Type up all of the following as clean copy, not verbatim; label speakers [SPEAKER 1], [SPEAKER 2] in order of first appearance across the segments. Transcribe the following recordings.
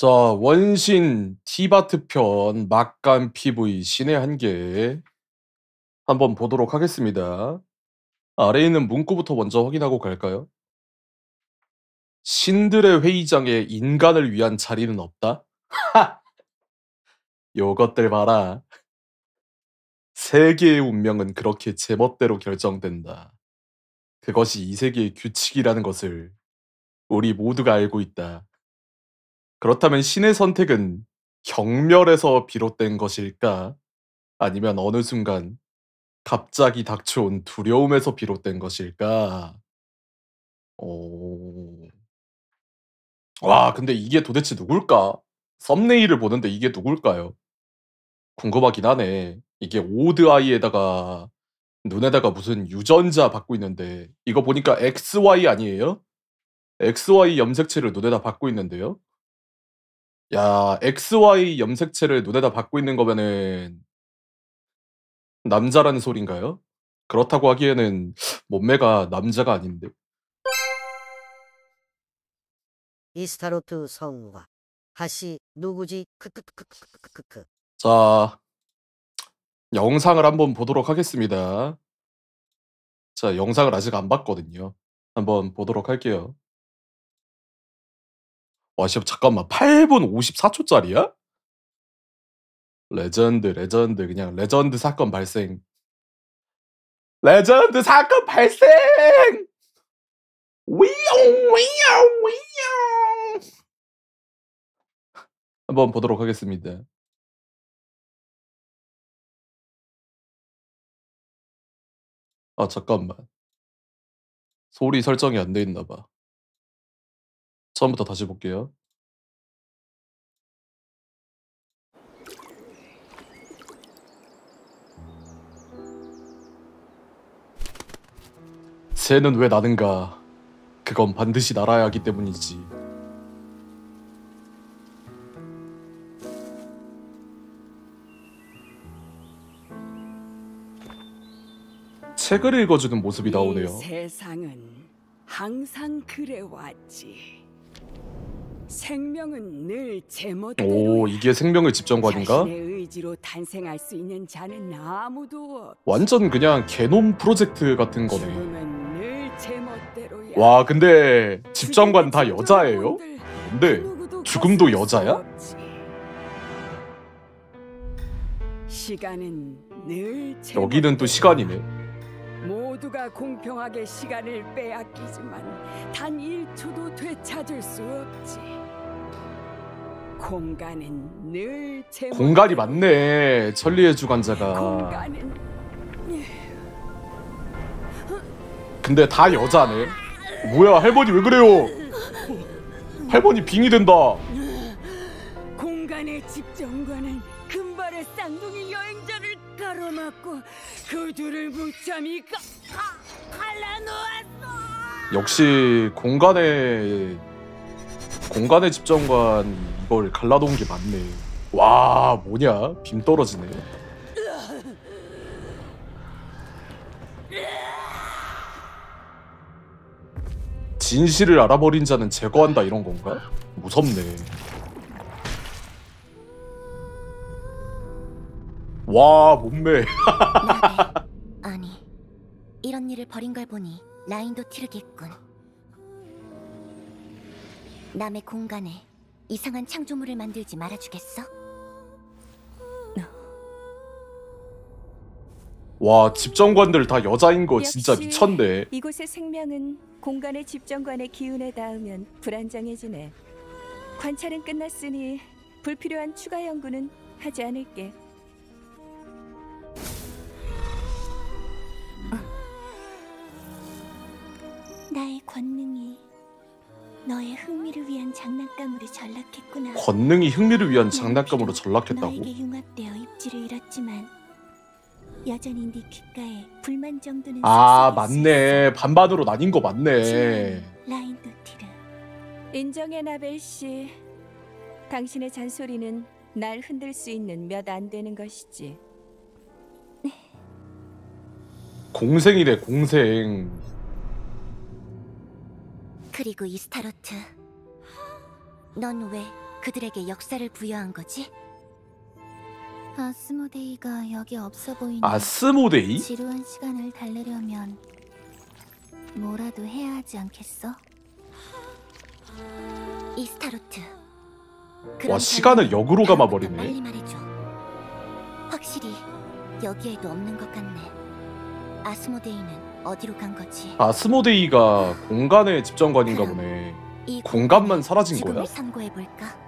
[SPEAKER 1] 자, 원신 티바트 편 막간 PV 신의 한계 한번 보도록 하겠습니다. 아래에 있는 문구부터 먼저 확인하고 갈까요? 신들의 회의장에 인간을 위한 자리는 없다? 요것들 봐라. 세계의 운명은 그렇게 제멋대로 결정된다. 그것이 이 세계의 규칙이라는 것을 우리 모두가 알고 있다. 그렇다면 신의 선택은 경멸에서 비롯된 것일까? 아니면 어느 순간 갑자기 닥쳐온 두려움에서 비롯된 것일까? 어... 와, 근데 이게 도대체 누굴까? 썸네일을 보는데 이게 누굴까요? 궁금하긴 하네. 이게 오드 아이에다가 눈에다가 무슨 유전자 받고 있는데 이거 보니까 XY 아니에요? XY 염색체를 눈에다 받고 있는데요? 야, XY 염색체를 눈에다 받고 있는 거면은 남자라는 소린가요? 그렇다고 하기에는 몸매가 남자가 아닌데.
[SPEAKER 2] 이스타로트 성과 하시 누구지? 크크크크크크크.
[SPEAKER 1] 자, 영상을 한번 보도록 하겠습니다. 자, 영상을 아직 안 봤거든요. 한번 보도록 할게요. 와, 잠깐만. 8분 54초짜리야? 레전드. 그냥 레전드 사건 발생. 레전드 사건 발생! 위용! 한번 보도록 하겠습니다. 아, 잠깐만. 소리 설정이 안 돼 있나 봐. 처음부터 다시 볼게요. 새는 왜 나는가? 그건 반드시 날아야 하기 때문이지. 책을 읽어주는 모습이 나오네요.
[SPEAKER 3] 세상은 항상 그래왔지. 생명은 늘 제멋대로.
[SPEAKER 1] 오, 이게 생명의 집정관인가?
[SPEAKER 3] 자신의 의지로 탄생할 수 있는 자는 아무도 없지.
[SPEAKER 1] 완전 그냥 게놈 프로젝트 같은 거네.
[SPEAKER 3] 죽음은 늘 제멋대로야.
[SPEAKER 1] 와, 근데 집정관 다 여자예요? 근데 죽음도 여자야?
[SPEAKER 3] 시간은 늘
[SPEAKER 1] 여기는 또 시간이네.
[SPEAKER 3] 모두가 공평하게 시간을 빼앗기지만 단 1초도 되찾을 수 없지. 공간은 늘
[SPEAKER 1] 공간이 맞네. 천리의 주관자가.
[SPEAKER 3] 공간은
[SPEAKER 1] 근데 다 여자네. 뭐야, 할머니 왜 그래요? 할머니 빙이 된다.
[SPEAKER 3] 공간의 집정관은 금발의 쌍둥이 여행자를 가로막고 그들을 무참히 갈라놓았어.
[SPEAKER 1] 역시 공간의 집정관 이걸 갈라놓은 게 맞네. 와, 뭐냐? 빔 떨어지네. 진실을 알아버린 자는 제거한다 이런 건가? 무섭네. 와, 몸매.
[SPEAKER 4] 아니, 이런 일을 벌인 걸 보니 라인도 티르겠군. 남의 공간에 이상한 창조물을 만들지 말아주겠어?
[SPEAKER 1] 와, 집정관들 다 여자인 거 진짜 미쳤네.
[SPEAKER 5] 이곳의 생명은 공간의 집정관의 기운에 닿으면 불안정해지네. 관찰은 끝났으니 불필요한 추가 연구는 하지 않을게.
[SPEAKER 4] 나의 권능이 너의 흥미를 위한 장난감으로 전락했구나.
[SPEAKER 1] 권능이 흥미를 위한 장난감으로 전락했다고?
[SPEAKER 4] 너에게 융합되어 입지를 잃었지만 여전히 네 귓가에 불만 정도는
[SPEAKER 1] 아,
[SPEAKER 4] 속삭일 수
[SPEAKER 1] 맞네.
[SPEAKER 4] 있어.
[SPEAKER 1] 반반으로 나뉜 거 맞네.
[SPEAKER 4] 라인도 티르.
[SPEAKER 5] 인정해, 나벨 씨. 당신의 잔소리는 날 흔들 수 있는 몇 안 되는 것이지.
[SPEAKER 1] 공생이네, 공생.
[SPEAKER 4] 그리고 이스타로트, 넌 왜 그들에게 역사를 부여한 거지? 아스모데이가 여기 없어 보이네.
[SPEAKER 1] 아스모데이?
[SPEAKER 4] 지루한 시간을 달래려면 뭐라도 해야 하지 않겠어? 이스타로트.
[SPEAKER 1] 와, 시간을 역으로 감아버리네.
[SPEAKER 4] 빨리 말해줘. 확실히 여기에도 없는 것 같네. 아스모데이는 어디로 간 거지?
[SPEAKER 1] 아스모데이가 공간의 집정관인가 보네.
[SPEAKER 4] 이
[SPEAKER 1] 공간만 사라진
[SPEAKER 4] 죽음을
[SPEAKER 1] 거야?
[SPEAKER 4] 선고해 볼까?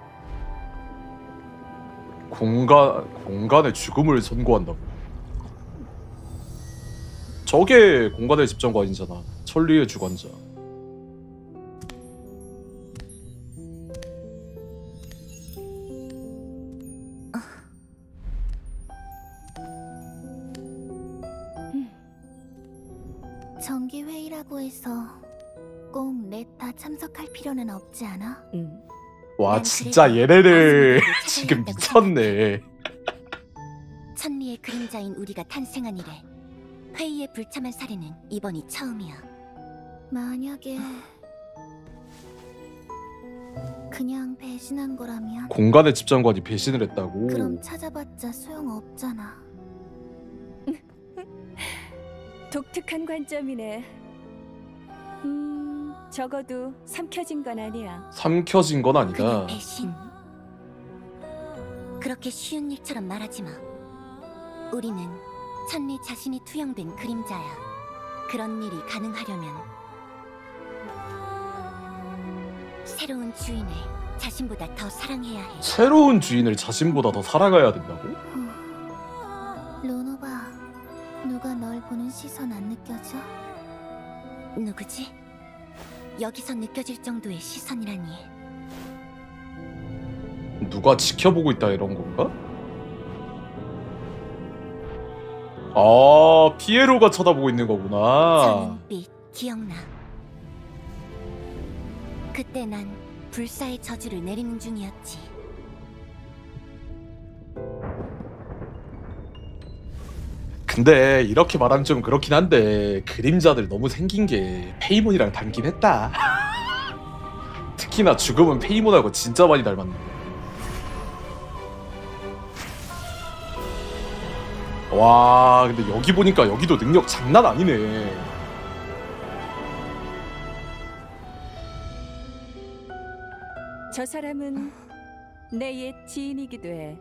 [SPEAKER 1] 공간의 죽음을 선고한다고. 저게 공간의 집정관이잖아. 천리의 주관자.
[SPEAKER 4] 정기 회의라고 해서 꼭 넷 다 참석할 필요는 없지 않아?
[SPEAKER 1] 와,
[SPEAKER 4] 난
[SPEAKER 1] 진짜
[SPEAKER 4] 그래도
[SPEAKER 1] 얘네들
[SPEAKER 4] 아스모데이를
[SPEAKER 1] 지금
[SPEAKER 4] 찾아야겠다고
[SPEAKER 1] 미쳤네.
[SPEAKER 4] 천리의 그림자인 우리가 탄생한 이래 회의의 불참한 사례는 이번이 처음이야. 만약에 그냥 배신한 거라면
[SPEAKER 1] 공간의 집정관이 배신을 했다고.
[SPEAKER 4] 그럼 찾아봤자 소용없잖아.
[SPEAKER 5] 독특한 관점이네. 적어도 삼켜진 건 아니야.
[SPEAKER 1] 삼켜진 건
[SPEAKER 4] 그냥
[SPEAKER 1] 아니다.
[SPEAKER 4] 배신. 그렇게 쉬운 일처럼 말하지 마. 우리는 천리 자신이 투영된 그림자야. 그런 일이 가능하려면 새로운 주인을 자신보다 더 사랑해야 해.
[SPEAKER 1] 새로운 주인을 자신보다 더 사랑해야 된다고?
[SPEAKER 4] 로노바, 누가 널 보는 시선 안 느껴져? 누구지? 여기서 느껴질 정도의 시선이라니.
[SPEAKER 1] 누가 지켜보고 있다 이런 건가? 아, 피에로가 쳐다보고 있는
[SPEAKER 4] 저
[SPEAKER 1] 거구나.
[SPEAKER 4] 눈빛 기억나. 그때 난 불사의 저주를 내리는 중이었지.
[SPEAKER 1] 근데 이렇게 말하면 좀 그렇긴 한데 그림자들 너무 생긴 게 페이몬이랑 닮긴 했다. 특히나 죽음은 페이몬하고 진짜 많이 닮았네. 와, 근데 여기 보니까 여기도 능력 장난 아니네.
[SPEAKER 5] 저 사람은 내 옛 지인이기도 해.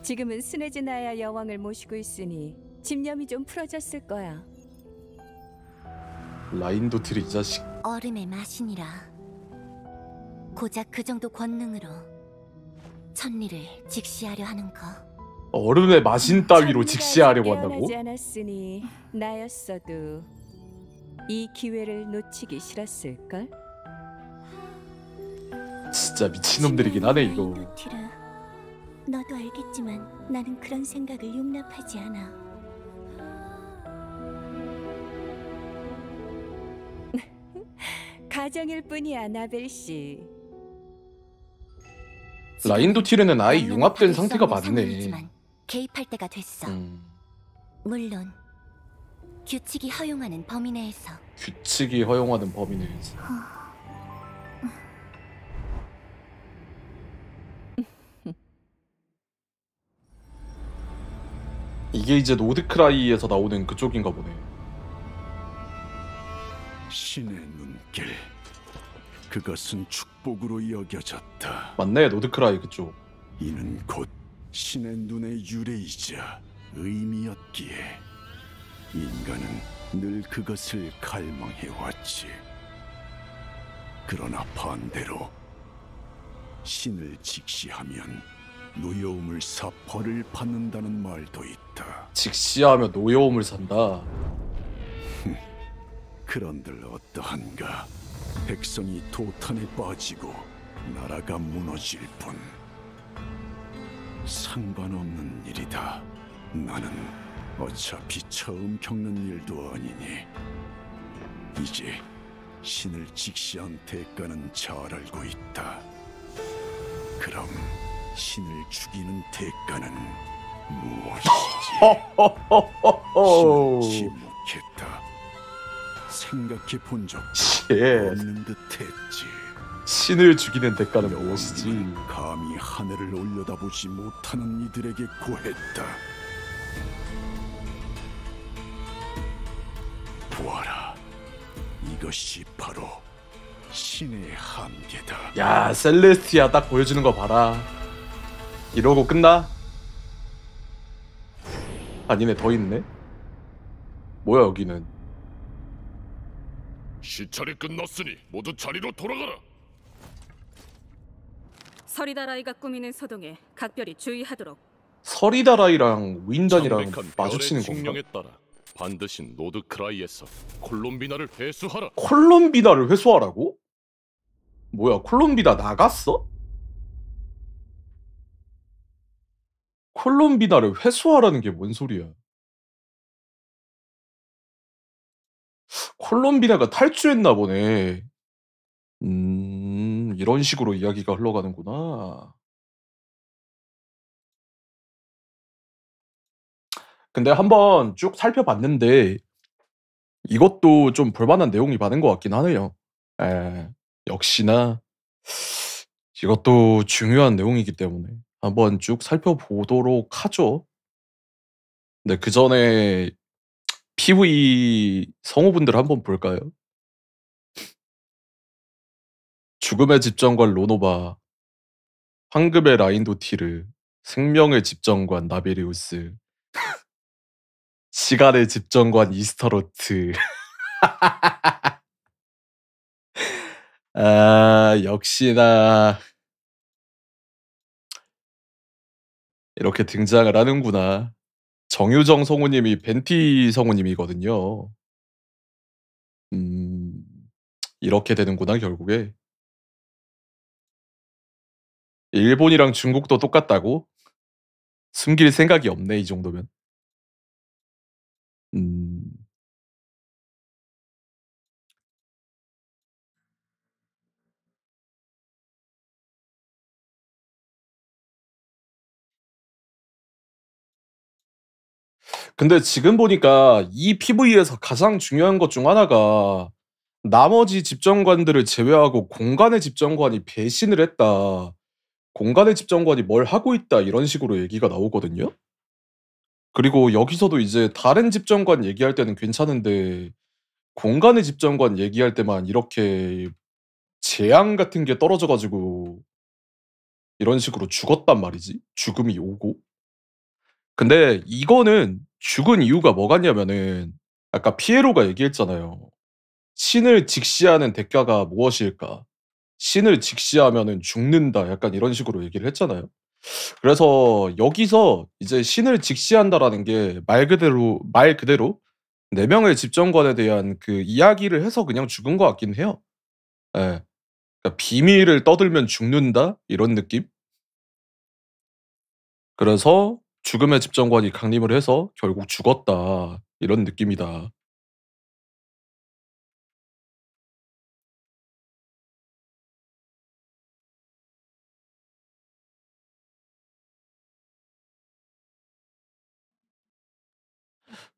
[SPEAKER 5] 지금은 스네즈나야 여왕을 모시고 있으니 집념이 좀 풀어졌을 거야.
[SPEAKER 1] 라인도트리 이 자식.
[SPEAKER 4] 얼음의 마신이라. 고작 그 정도 권능으로 천리를 직시하려 하는 거.
[SPEAKER 1] 얼음의 마신 따위로
[SPEAKER 5] 천리가
[SPEAKER 1] 직시하려고
[SPEAKER 5] 아직
[SPEAKER 1] 한다고?
[SPEAKER 5] 깨어나지 않았으니 나였어도 이 기회를 놓치기 싫었을걸?
[SPEAKER 1] 진짜 미친놈들이긴 하네 이거.
[SPEAKER 4] 라인도트르, 너도 알겠지만 나는 그런 생각을 용납하지 않아.
[SPEAKER 5] 가정일 뿐이야, 나벨 씨.
[SPEAKER 1] 라인도티르는 아예
[SPEAKER 4] 명령을
[SPEAKER 1] 융합된
[SPEAKER 4] 받을 수
[SPEAKER 1] 상태가
[SPEAKER 4] 없는
[SPEAKER 1] 맞네.
[SPEAKER 4] 상황이지만 개입할 때가 됐어. 물론 규칙이 허용하는 범위 내에서.
[SPEAKER 1] 규칙이 허용하는 범위 내에서. 이게 이제 노드크라이에서 나오는 그쪽인가 보네.
[SPEAKER 6] 신의 눈길, 그것은 축복으로 여겨졌다.
[SPEAKER 1] 맞네, 노드크라이 그쪽.
[SPEAKER 6] 이는 곧 신의 눈의 유래이자 의미였기에 인간은 늘 그것을 갈망해왔지. 그러나 반대로 신을 직시하면 노여움을 사 벌을 받는다는 말도 있다.
[SPEAKER 1] 직시하며 노여움을 산다.
[SPEAKER 6] 그런들 어떠한가? 백성이 도탄에 빠지고 나라가 무너질 뿐. 상관없는 일이다. 나는 어차피 처음 겪는 일도 아니니 이제 신을 직시한 대가는 잘 알고 있다. 그럼 신을 죽이는 대가는 무엇이지?
[SPEAKER 1] 호호호호호.
[SPEAKER 6] 신을 침묵했다. 생각해 본 적도
[SPEAKER 1] 예.
[SPEAKER 6] 없는 듯했지.
[SPEAKER 1] 신을 죽이는 대가는 무엇이지?
[SPEAKER 6] 감히 하늘을 올려다보지 못하는 이들에게 고했다. 보아라, 이것이 바로 신의 한계다.
[SPEAKER 1] 야, 셀레스티아 딱 보여주는 거 봐라. 이러고 끝나? 아니네, 더 있네. 뭐야 여기는?
[SPEAKER 7] 시찰이 끝났으니 모두 자리로 돌아가라.
[SPEAKER 8] 서리다라이가 꾸미는 소동에 각별히 주의하도록.
[SPEAKER 1] 서리다라이랑 윈단이랑
[SPEAKER 7] 창백한
[SPEAKER 1] 마주치는
[SPEAKER 7] 별의
[SPEAKER 1] 건가?
[SPEAKER 7] 칙령에 따라 반드시 노드크라이에서 콜롬비나를 회수하라.
[SPEAKER 1] 콜롬비나를 회수하라고? 뭐야, 콜롬비나 나갔어? 콜롬비나를 회수하라는 게 뭔 소리야? 콜롬비나가 탈주했나 보네. 이런 식으로 이야기가 흘러가는구나. 근데 한번 쭉 살펴봤는데 이것도 좀 볼만한 내용이 많은 것 같긴 하네요. 역시나 이것도 중요한 내용이기 때문에 한번 쭉 살펴보도록 하죠. 근데 그 전에 PV 성우분들 한번 볼까요? 죽음의 집정관 로노바, 황금의 라인도티르, 생명의 집정관 나베리우스, 시간의 집정관 이스타로트. 아, 역시나 이렇게 등장을 하는구나. 정유정 성우님이 벤티 성우님이거든요. 이렇게 되는구나 결국에. 일본이랑 중국도 똑같다고? 숨길 생각이 없네 이 정도면. 근데 지금 보니까 이 PV에서 가장 중요한 것 중 하나가 나머지 집정관들을 제외하고 공간의 집정관이 배신을 했다. 공간의 집정관이 뭘 하고 있다. 이런 식으로 얘기가 나오거든요. 그리고 여기서도 이제 다른 집정관 얘기할 때는 괜찮은데 공간의 집정관 얘기할 때만 이렇게 재앙 같은 게 떨어져 가지고 이런 식으로 죽었단 말이지. 죽음이 오고. 근데 이거는 죽은 이유가 뭐겠냐면은 아까 피에로가 얘기했잖아요. 신을 직시하는 대가가 무엇일까? 신을 직시하면은 죽는다. 약간 이런 식으로 얘기를 했잖아요. 그래서 여기서 이제 신을 직시한다라는 게 말 그대로 네 명의 집정관에 대한 그 이야기를 해서 그냥 죽은 것 같긴 해요. 예. 그러니까 비밀을 떠들면 죽는다 이런 느낌? 그래서 죽음의 집정관이 강림을 해서 결국 죽었다 이런 느낌이다.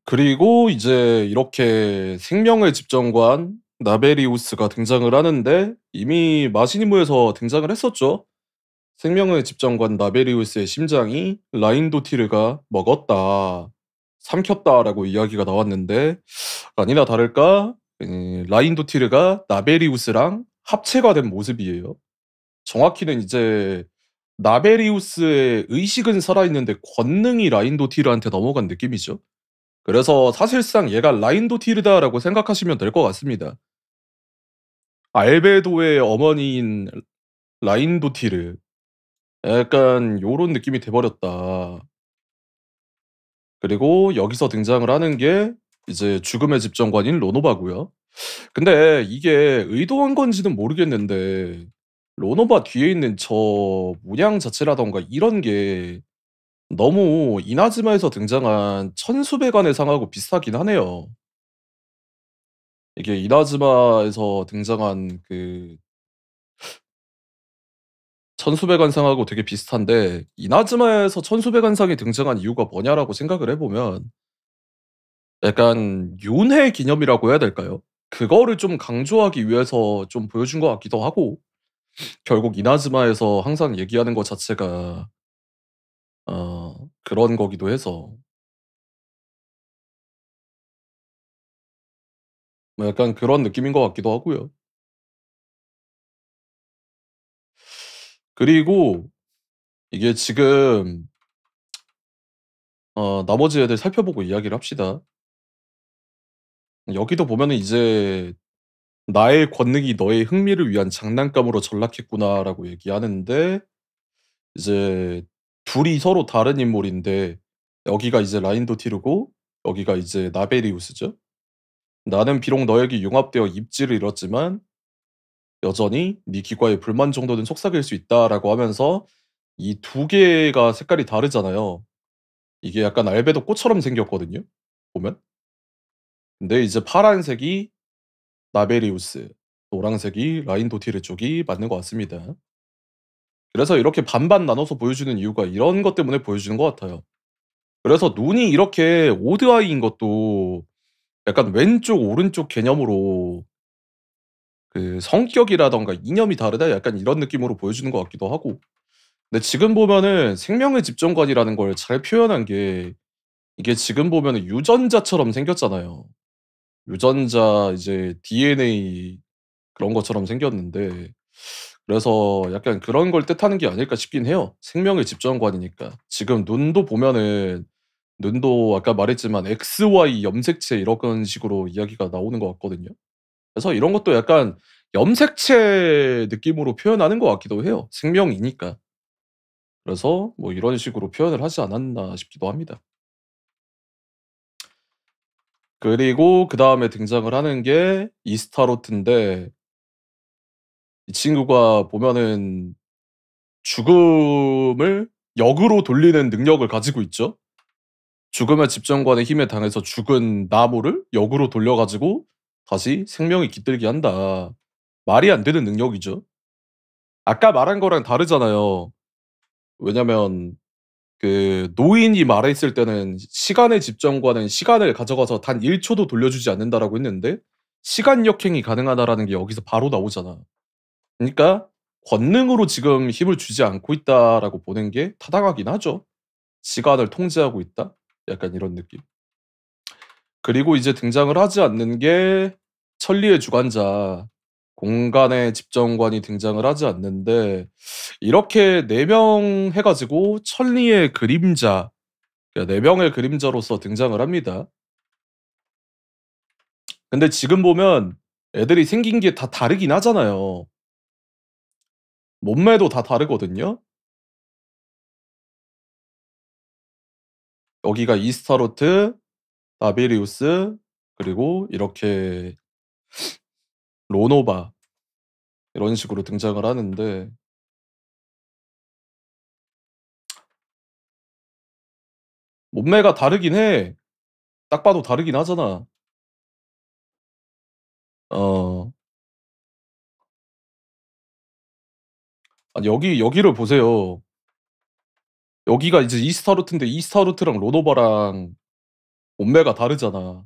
[SPEAKER 1] 그리고 이제 이렇게 생명의 집정관 나베리우스가 등장을 하는데 이미 마시니무에서 등장을 했었죠. 생명의 집정관 나베리우스의 심장이 라인도티르가 먹었다, 삼켰다라고 이야기가 나왔는데 아니나 다를까 라인도티르가 나베리우스랑 합체가 된 모습이에요. 정확히는 이제 나베리우스의 의식은 살아있는데 권능이 라인도티르한테 넘어간 느낌이죠. 그래서 사실상 얘가 라인도티르다라고 생각하시면 될 것 같습니다. 알베도의 어머니인 라인도티르. 약간 요런 느낌이 돼버렸다. 그리고 여기서 등장을 하는 게 이제 죽음의 집정관인 로노바고요. 근데 이게 의도한 건지는 모르겠는데 로노바 뒤에 있는 저 문양 자체라던가 이런 게 너무 이나즈마에서 등장한 천수배관의 상하고 비슷하긴 하네요. 이게 이나즈마에서 등장한 그 천수배관상하고 되게 비슷한데 이나즈마에서 천수배관상이 등장한 이유가 뭐냐라고 생각을 해보면 약간 윤회 기념이라고 해야 될까요? 그거를 좀 강조하기 위해서 좀 보여준 것 같기도 하고 결국 이나즈마에서 항상 얘기하는 것 자체가 그런 거기도 해서 뭐 약간 그런 느낌인 것 같기도 하고요. 그리고 이게 지금 나머지 애들 살펴보고 이야기를 합시다. 여기도 보면은 이제 "나의 권능이 너의 흥미를 위한 장난감으로 전락했구나."라고 얘기하는데 이제 둘이 서로 다른 인물인데 여기가 이제 라인도티르고 여기가 이제 나베리우스죠. "나는 비록 너에게 융합되어 입지를 잃었지만 여전히 네 기과의 불만 정도는 속삭일 수 있다."라고 하면서 이 두 개가 색깔이 다르잖아요. 이게 약간 알베도 꽃처럼 생겼거든요 보면. 근데 이제 파란색이 나베리우스, 노란색이 라인도티르 쪽이 맞는 것 같습니다. 그래서 이렇게 반반 나눠서 보여주는 이유가 이런 것 때문에 보여주는 것 같아요. 그래서 눈이 이렇게 오드 아이인 것도 약간 왼쪽 오른쪽 개념으로 그 성격이라든가 이념이 다르다 약간 이런 느낌으로 보여주는 것 같기도 하고. 근데 지금 보면은 생명의 집정관이라는 걸 잘 표현한 게 이게 지금 보면은 유전자처럼 생겼잖아요. 유전자 이제 DNA 그런 것처럼 생겼는데 그래서 약간 그런 걸 뜻하는 게 아닐까 싶긴 해요. 생명의 집정관이니까. 지금 눈도 보면은 눈도 아까 말했지만 XY 염색체 이런 식으로 이야기가 나오는 것 같거든요. 그래서 이런 것도 약간 염색체 느낌으로 표현하는 것 같기도 해요. 생명이니까. 그래서 뭐 이런 식으로 표현을 하지 않았나 싶기도 합니다. 그리고 그다음에 등장을 하는 게 이스타로트인데 이 친구가 보면은 죽음을 역으로 돌리는 능력을 가지고 있죠. 죽음의 집정관의 힘에 당해서 죽은 나무를 역으로 돌려 가지고 다시 생명이 깃들게 한다. 말이 안 되는 능력이죠. 아까 말한 거랑 다르잖아요. 왜냐면 그 노인이 말했을 때는 시간의 집정관은 시간을 가져가서 단 1 초도 돌려주지 않는다라고 했는데 시간 역행이 가능하다라는 게 여기서 바로 나오잖아. 그러니까 '권능으로 지금 힘을 주지 않고 있다.'라고 보는 게 타당하긴 하죠. '시간을 통제하고 있다.' 약간 이런 느낌. 그리고 이제 등장을 하지 않는 게 천리의 주관자, 공간의 집정관이 등장을 하지 않는데 이렇게 4명 해 가지고 천리의 그림자, 그러니까 4 명의 그림자로서 등장을 합니다. 근데 지금 보면 애들이 생긴 게 다 다르긴 하잖아요. 몸매도 다 다르거든요. 여기가 이스타로트, 나베리우스 그리고 이렇게 로노바 이런 식으로 등장을 하는데 몸매가 다르긴 해. 딱 봐도 다르긴 하잖아. 어. 아니 여기를 보세요. 여기가 이제 이스타루트인데 이스타루트랑 로노바랑 몸매가 다르잖아.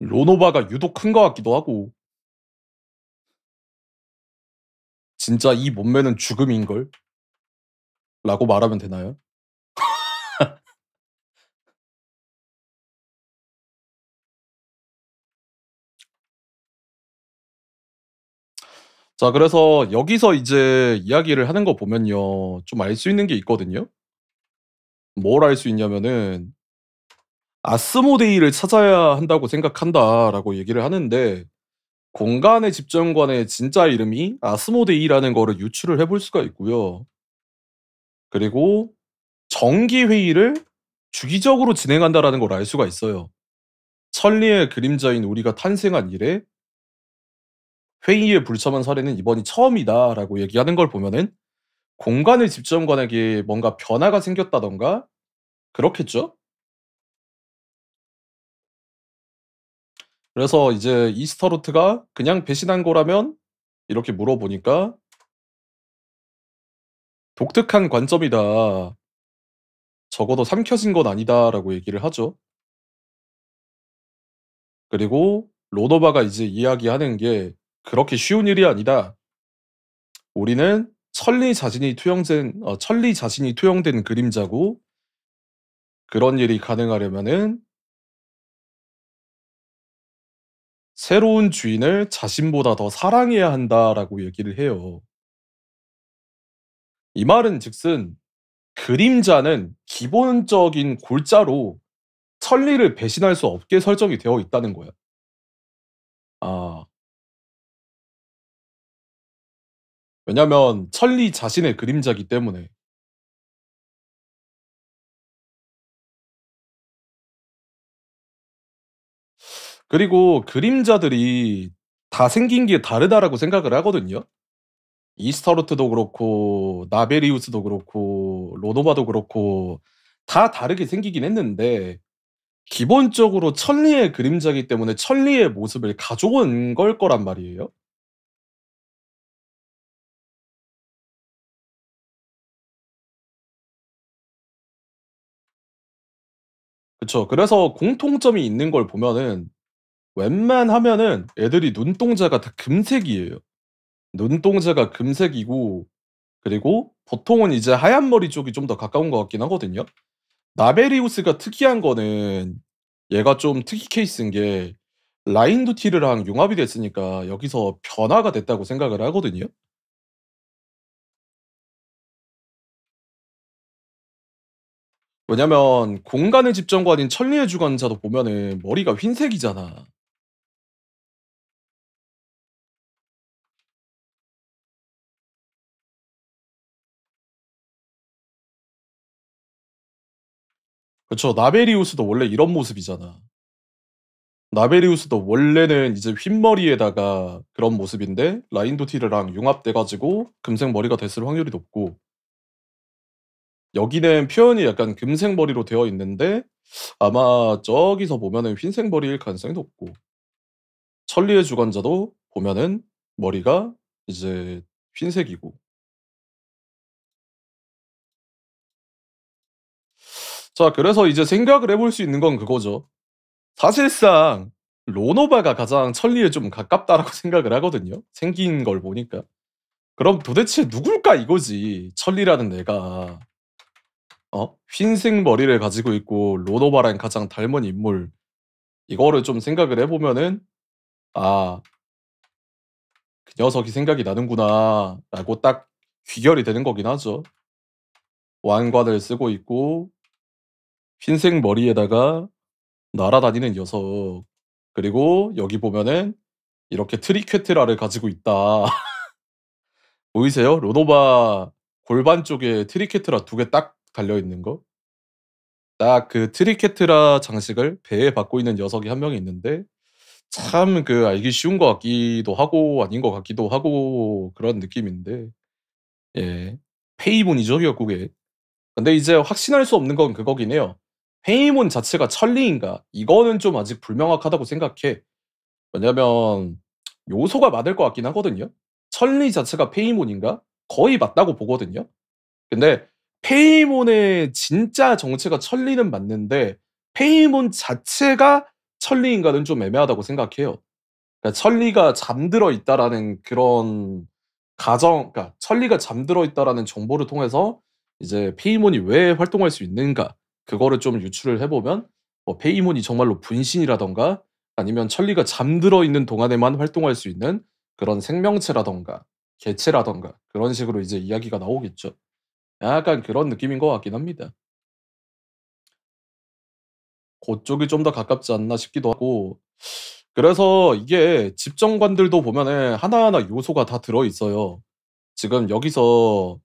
[SPEAKER 1] 로노바가 유독 큰 것 같기도 하고. "진짜 이 몸매는 죽음인걸?" 라고 말하면 되나요? 자 그래서 여기서 이제 이야기를 하는 거 보면요. 좀 알 수 있는 게 있거든요. 뭘 알 수 있냐면은 "아스모데이를 찾아야 한다고 생각한다."라고 얘기를 하는데 공간의 집정관의 진짜 이름이 아스모데이라는 거를 유추를 해볼 수가 있고요. 그리고 정기 회의를 주기적으로 진행한다라는 걸 알 수가 있어요. 천리의 그림자인 우리가 탄생한 이래 회의에 불참한 사례는 이번이 처음이다라고 얘기하는 걸 보면은 공간의 집정관에게 뭔가 변화가 생겼다던가 그렇겠죠? 그래서 이제 이스타로트가 그냥 배신한 거라면 이렇게 물어보니까 "독특한 관점이다." 적어도 삼켜진 건 아니다라고 얘기를 하죠. 그리고 로노바가 이제 이야기하는 게 그렇게 쉬운 일이 아니다. 우리는 천리 자신이 투영된 그림자고 그런 일이 가능하려면은 새로운 주인을 자신보다 더 사랑해야 한다라고 얘기를 해요. 이 말은 즉슨 그림자는 기본적인 골자로 천리를 배신할 수 없게 설정이 되어 있다는 거야. 아. 왜냐면 천리 자신의 그림자기 때문에. 그리고 그림자들이 다 생긴 게 다르다라고 생각을 하거든요. 이스타로트도 그렇고 나베리우스도 그렇고 로노바도 그렇고 다 다르게 생기긴 했는데 기본적으로 천리의 그림자이기 때문에 천리의 모습을 가져온 걸 거란 말이에요. 그쵸. 그래서 공통점이 있는 걸 보면은 웬만하면은 애들이 눈동자가 다 금색이에요. 눈동자가 금색이고 그리고 보통은 이제 하얀 머리 쪽이 좀 더 가까운 것 같긴 하거든요. 나베리우스가 특이한 거는 얘가 좀 특이 케이스인 게 라인두티르랑 융합이 됐으니까 여기서 변화가 됐다고 생각을 하거든요. 왜냐면 공간의 집정관인 천리의 주관자도 보면은 머리가 흰색이잖아. 그쵸. 나베리우스도 원래 이런 모습이잖아. 나베리우스도 원래는 이제 흰머리에다가 그런 모습인데 라인도티르랑 융합돼 가지고 금색 머리가 됐을 확률이 높고 여기는 표현이 약간 금색 머리로 되어 있는데 아마 저기서 보면은 흰색 머리일 가능성이 높고 천리의 주관자도 보면은 머리가 이제 흰색이고 자 그래서 이제 생각을 해볼 수 있는 건 그거죠. 사실상 로노바가 가장 천리에 좀 가깝다라고 생각을 하거든요, 생긴 걸 보니까. 그럼 도대체 누굴까 이거지, 천리라는 애가. 흰색 머리를 가지고 있고 로노바랑 가장 닮은 인물. 이거를 좀 생각을 해 보면은 '아 그 녀석이 생각이 나는구나.'라고 딱 귀결이 되는 거긴 하죠. 왕관을 쓰고 있고 흰색 머리에다가 날아다니는 녀석. 그리고 여기 보면은 이렇게 트리케트라를 가지고 있다. 보이세요? 로노바 골반 쪽에 트리케트라 2개 딱 달려 있는 거. 딱 그 트리케트라 장식을 배에 받고 있는 녀석이 한 명이 있는데 참 그 알기 쉬운 것 같기도 하고 아닌 것 같기도 하고 그런 느낌인데 예. 페이몬이죠 결국에. 근데 이제 확신할 수 없는 건 그거긴 해요. 페이몬 자체가 천리인가? 이거는 좀 아직 불명확하다고 생각해. 왜냐면 요소가 많을 것 같긴 하거든요. 천리 자체가 페이몬인가? 거의 맞다고 보거든요. 근데 페이몬의 진짜 정체가 천리는 맞는데 페이몬 자체가 천리인가는 좀 애매하다고 생각해요. 그러니까 천리가 잠들어 있다라는 그런 그러니까 천리가 잠들어 있다라는 정보를 통해서 이제 페이몬이 왜 활동할 수 있는가 그거를 좀 유추를 해보면 뭐 페이몬이 정말로 분신이라던가 아니면 천리가 잠들어 있는 동안에만 활동할 수 있는 그런 생명체라던가 개체라던가 그런 식으로 이제 이야기가 나오겠죠. 약간 그런 느낌인 것 같긴 합니다. 그쪽이 좀 더 가깝지 않나 싶기도 하고 그래서 이게 집정관들도 보면은 하나하나 요소가 다 들어 있어요. 지금 여기서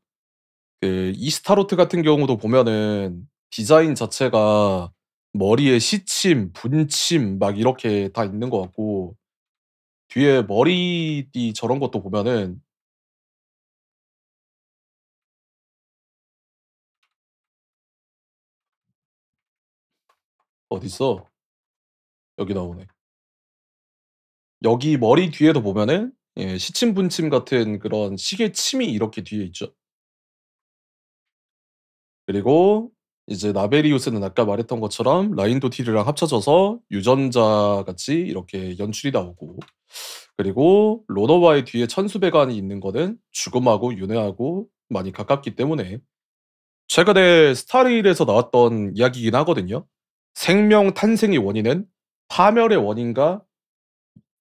[SPEAKER 1] 그 이스타로트 같은 경우도 보면은 디자인 자체가 머리에 시침, 분침 막 이렇게 다 있는 것 같고 뒤에 머리띠 저런 것도 보면은 어딨어? 여기 나오네. 여기 머리 뒤에도 보면은 예 시침, 분침 같은 그런 시계 침이 이렇게 뒤에 있죠. 그리고 이제 나베리우스는 아까 말했던 것처럼 라인도티르랑 합쳐져서 유전자 같이 이렇게 연출이 나오고, 그리고 로노바의 뒤에 천수배관이 있는 거는 죽음하고 윤회하고 많이 가깝기 때문에 최근에 스타레일에서 나왔던 이야기이긴 하거든요. 생명 탄생의 원인은 파멸의 원인과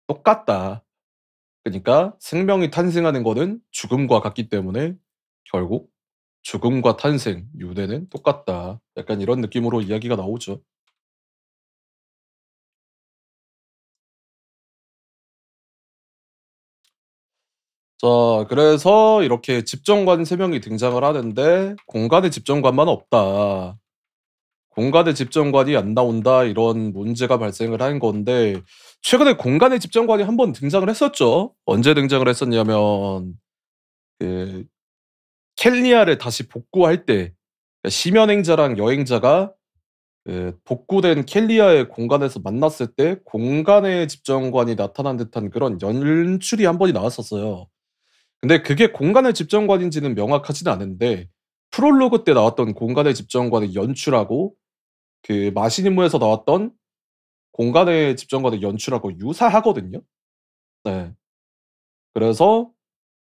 [SPEAKER 1] 똑같다. 그러니까 생명이 탄생하는 거는 죽음과 같기 때문에 결국 죽음과 탄생, 윤회는 똑같다. 약간 이런 느낌으로 이야기가 나오죠. 자, 그래서 이렇게 집정관 3명이 등장을 하는데 공간의 집정관만 없다. 공간의 집정관이 안 나온다, 이런 문제가 발생을 한 건데, 최근에 공간의 집정관이 한번 등장을 했었죠. 언제 등장을 했었냐면 그 켈리아를 다시 복구할 때, 그러니까 심연행자랑 여행자가 그 복구된 켈리아의 공간에서 만났을 때 공간의 집정관이 나타난 듯한 그런 연출이 한 번이 나왔었어요. 근데 그게 공간의 집정관인지는 명확하지는 않은데, 프롤로그 때 나왔던 공간의 집정관의 연출하고 그 마시니무에서 나왔던 공간의 집정관의 연출하고 유사하거든요. 네. 그래서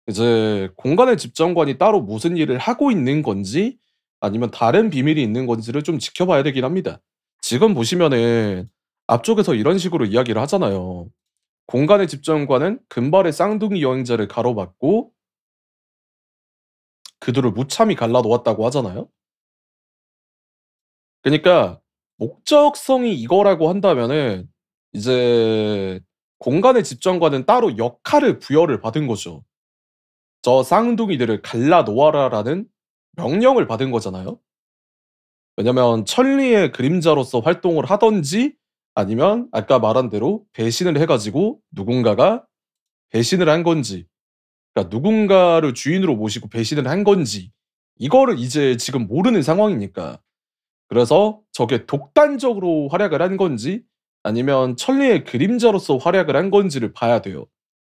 [SPEAKER 1] 이제 공간의 집정관이 따로 무슨 일을 하고 있는 건지 아니면 다른 비밀이 있는 건지를 좀 지켜봐야 되긴 합니다. 지금 보시면은 앞쪽에서 이런 식으로 이야기를 하잖아요. 공간의 집정관은 금발의 쌍둥이 여행자를 가로막고 그들을 무참히 갈라놓았다고 하잖아요. 그러니까 목적성이 이거라고 한다면은 이제 공간의 집정관은 따로 역할을 부여를 받은 거죠. 저 쌍둥이들을 갈라놓아라라는 명령을 받은 거잖아요. 왜냐면 천리의 그림자로서 활동을 하던지 아니면 아까 말한 대로 배신을 해가지고 누군가가 배신을 한 건지, 그러니까 누군가를 주인으로 모시고 배신을 한 건지, 이거를 이제 지금 모르는 상황이니까. 그래서 저게 독단적으로 활약을 한 건지 아니면 천리의 그림자로서 활약을 한 건지를 봐야 돼요.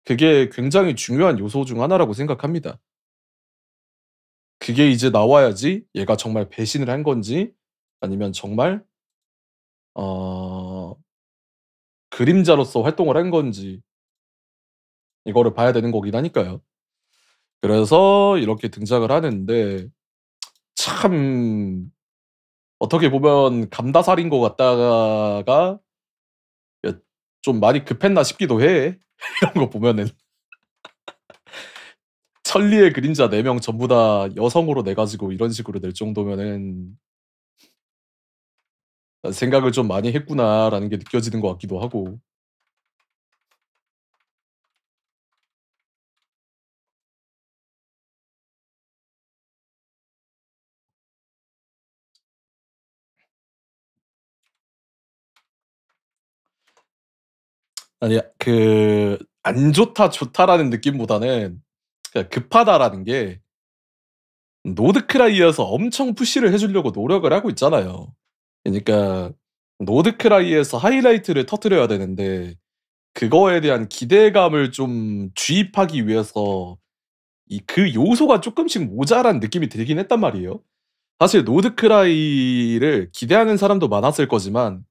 [SPEAKER 1] 그게 굉장히 중요한 요소 중 하나라고 생각합니다. 그게 이제 나와야지 얘가 정말 배신을 한 건지 아니면 정말 어 그림자로서 활동을 한 건지, 이거를 봐야 되는 거긴 하니까요. 그래서 이렇게 등장을 하는데 참 어떻게 보면 감다살인 것 같다가 좀 많이 급했나 싶기도 해. 이런 거 보면은 천리의 그림자 4명 전부 다 여성으로 내 가지고 이런 식으로 낼 정도면은 생각을 좀 많이 했구나라는 게 느껴지는 것 같기도 하고. 아니 그 안 좋다, 좋다라는 느낌보다는 그냥 급하다라는 게, 노드크라이에서 엄청 푸시를 해 주려고 노력을 하고 있잖아요. 그니까 노드크라이에서 하이라이트를 터뜨려야 되는데 그거에 대한 기대감을 좀 주입하기 위해서 그 요소가 쪼끔씩 모자란 느낌이 들긴 했단 말이에요. 사실 노드크라이를 기대하는 사람도 많았을 거지만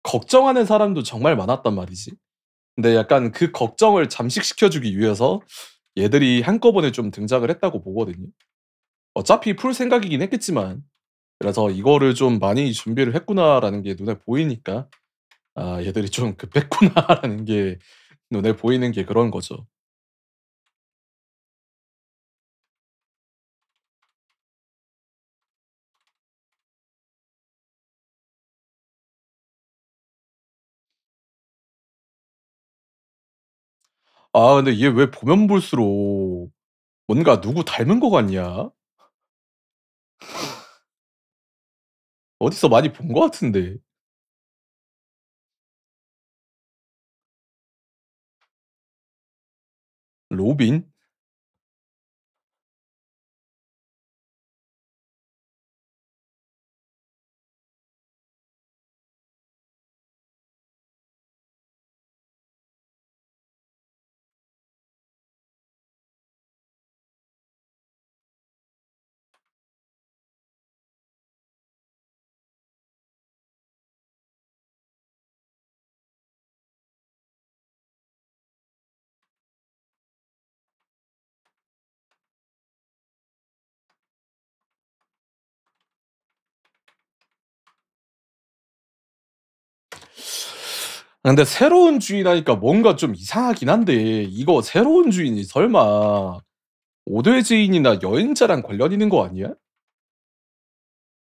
[SPEAKER 1] 걱정하는 사람도 정말 많았단 말이지. 근데 약간 그 걱정을 잠식시켜 주기 위해서 얘들이 한꺼번에 좀 등장을 했다고 보거든요. 어차피 풀 생각이긴 했겠지만, 그래서 이거를 좀 많이 준비를 했구나라는 게 눈에 보이니까 '아 얘들이 좀 급했구나.'라는 게 눈에 보이는 게 그런 거죠. 아 근데 얘 왜 보면 볼수록 뭔가 누구 닮은 것 같냐? 어디서 많이 본 것 같은데. 로빈? 근데 새로운 주인 하니까 뭔가 좀 이상하긴 한데 이거 새로운 주인이 설마 오드의 지인이나 여행자랑 관련 있는 거 아니야?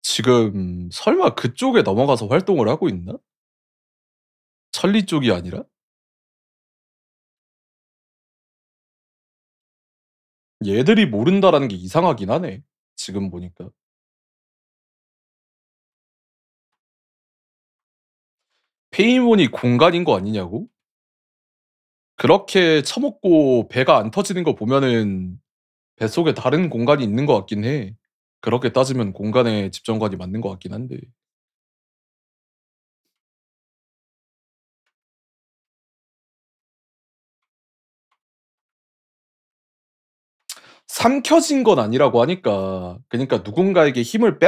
[SPEAKER 1] 지금 설마 그쪽에 넘어가서 활동을 하고 있나? 천리 쪽이 아니라? 얘들이 모른다라는 게 이상하긴 하네. 지금 보니까. 페이몬이 공간인 거 아니냐고? 그렇게 처먹고 배가 안 터지는 거 보면은 뱃속에 다른 공간이 있는 것 같긴 해. 그렇게 따지면 공간의 집정관이 맞는 것 같긴 한데. 삼켜진 건 아니라고 하니까 그러니까 누군가에게 힘을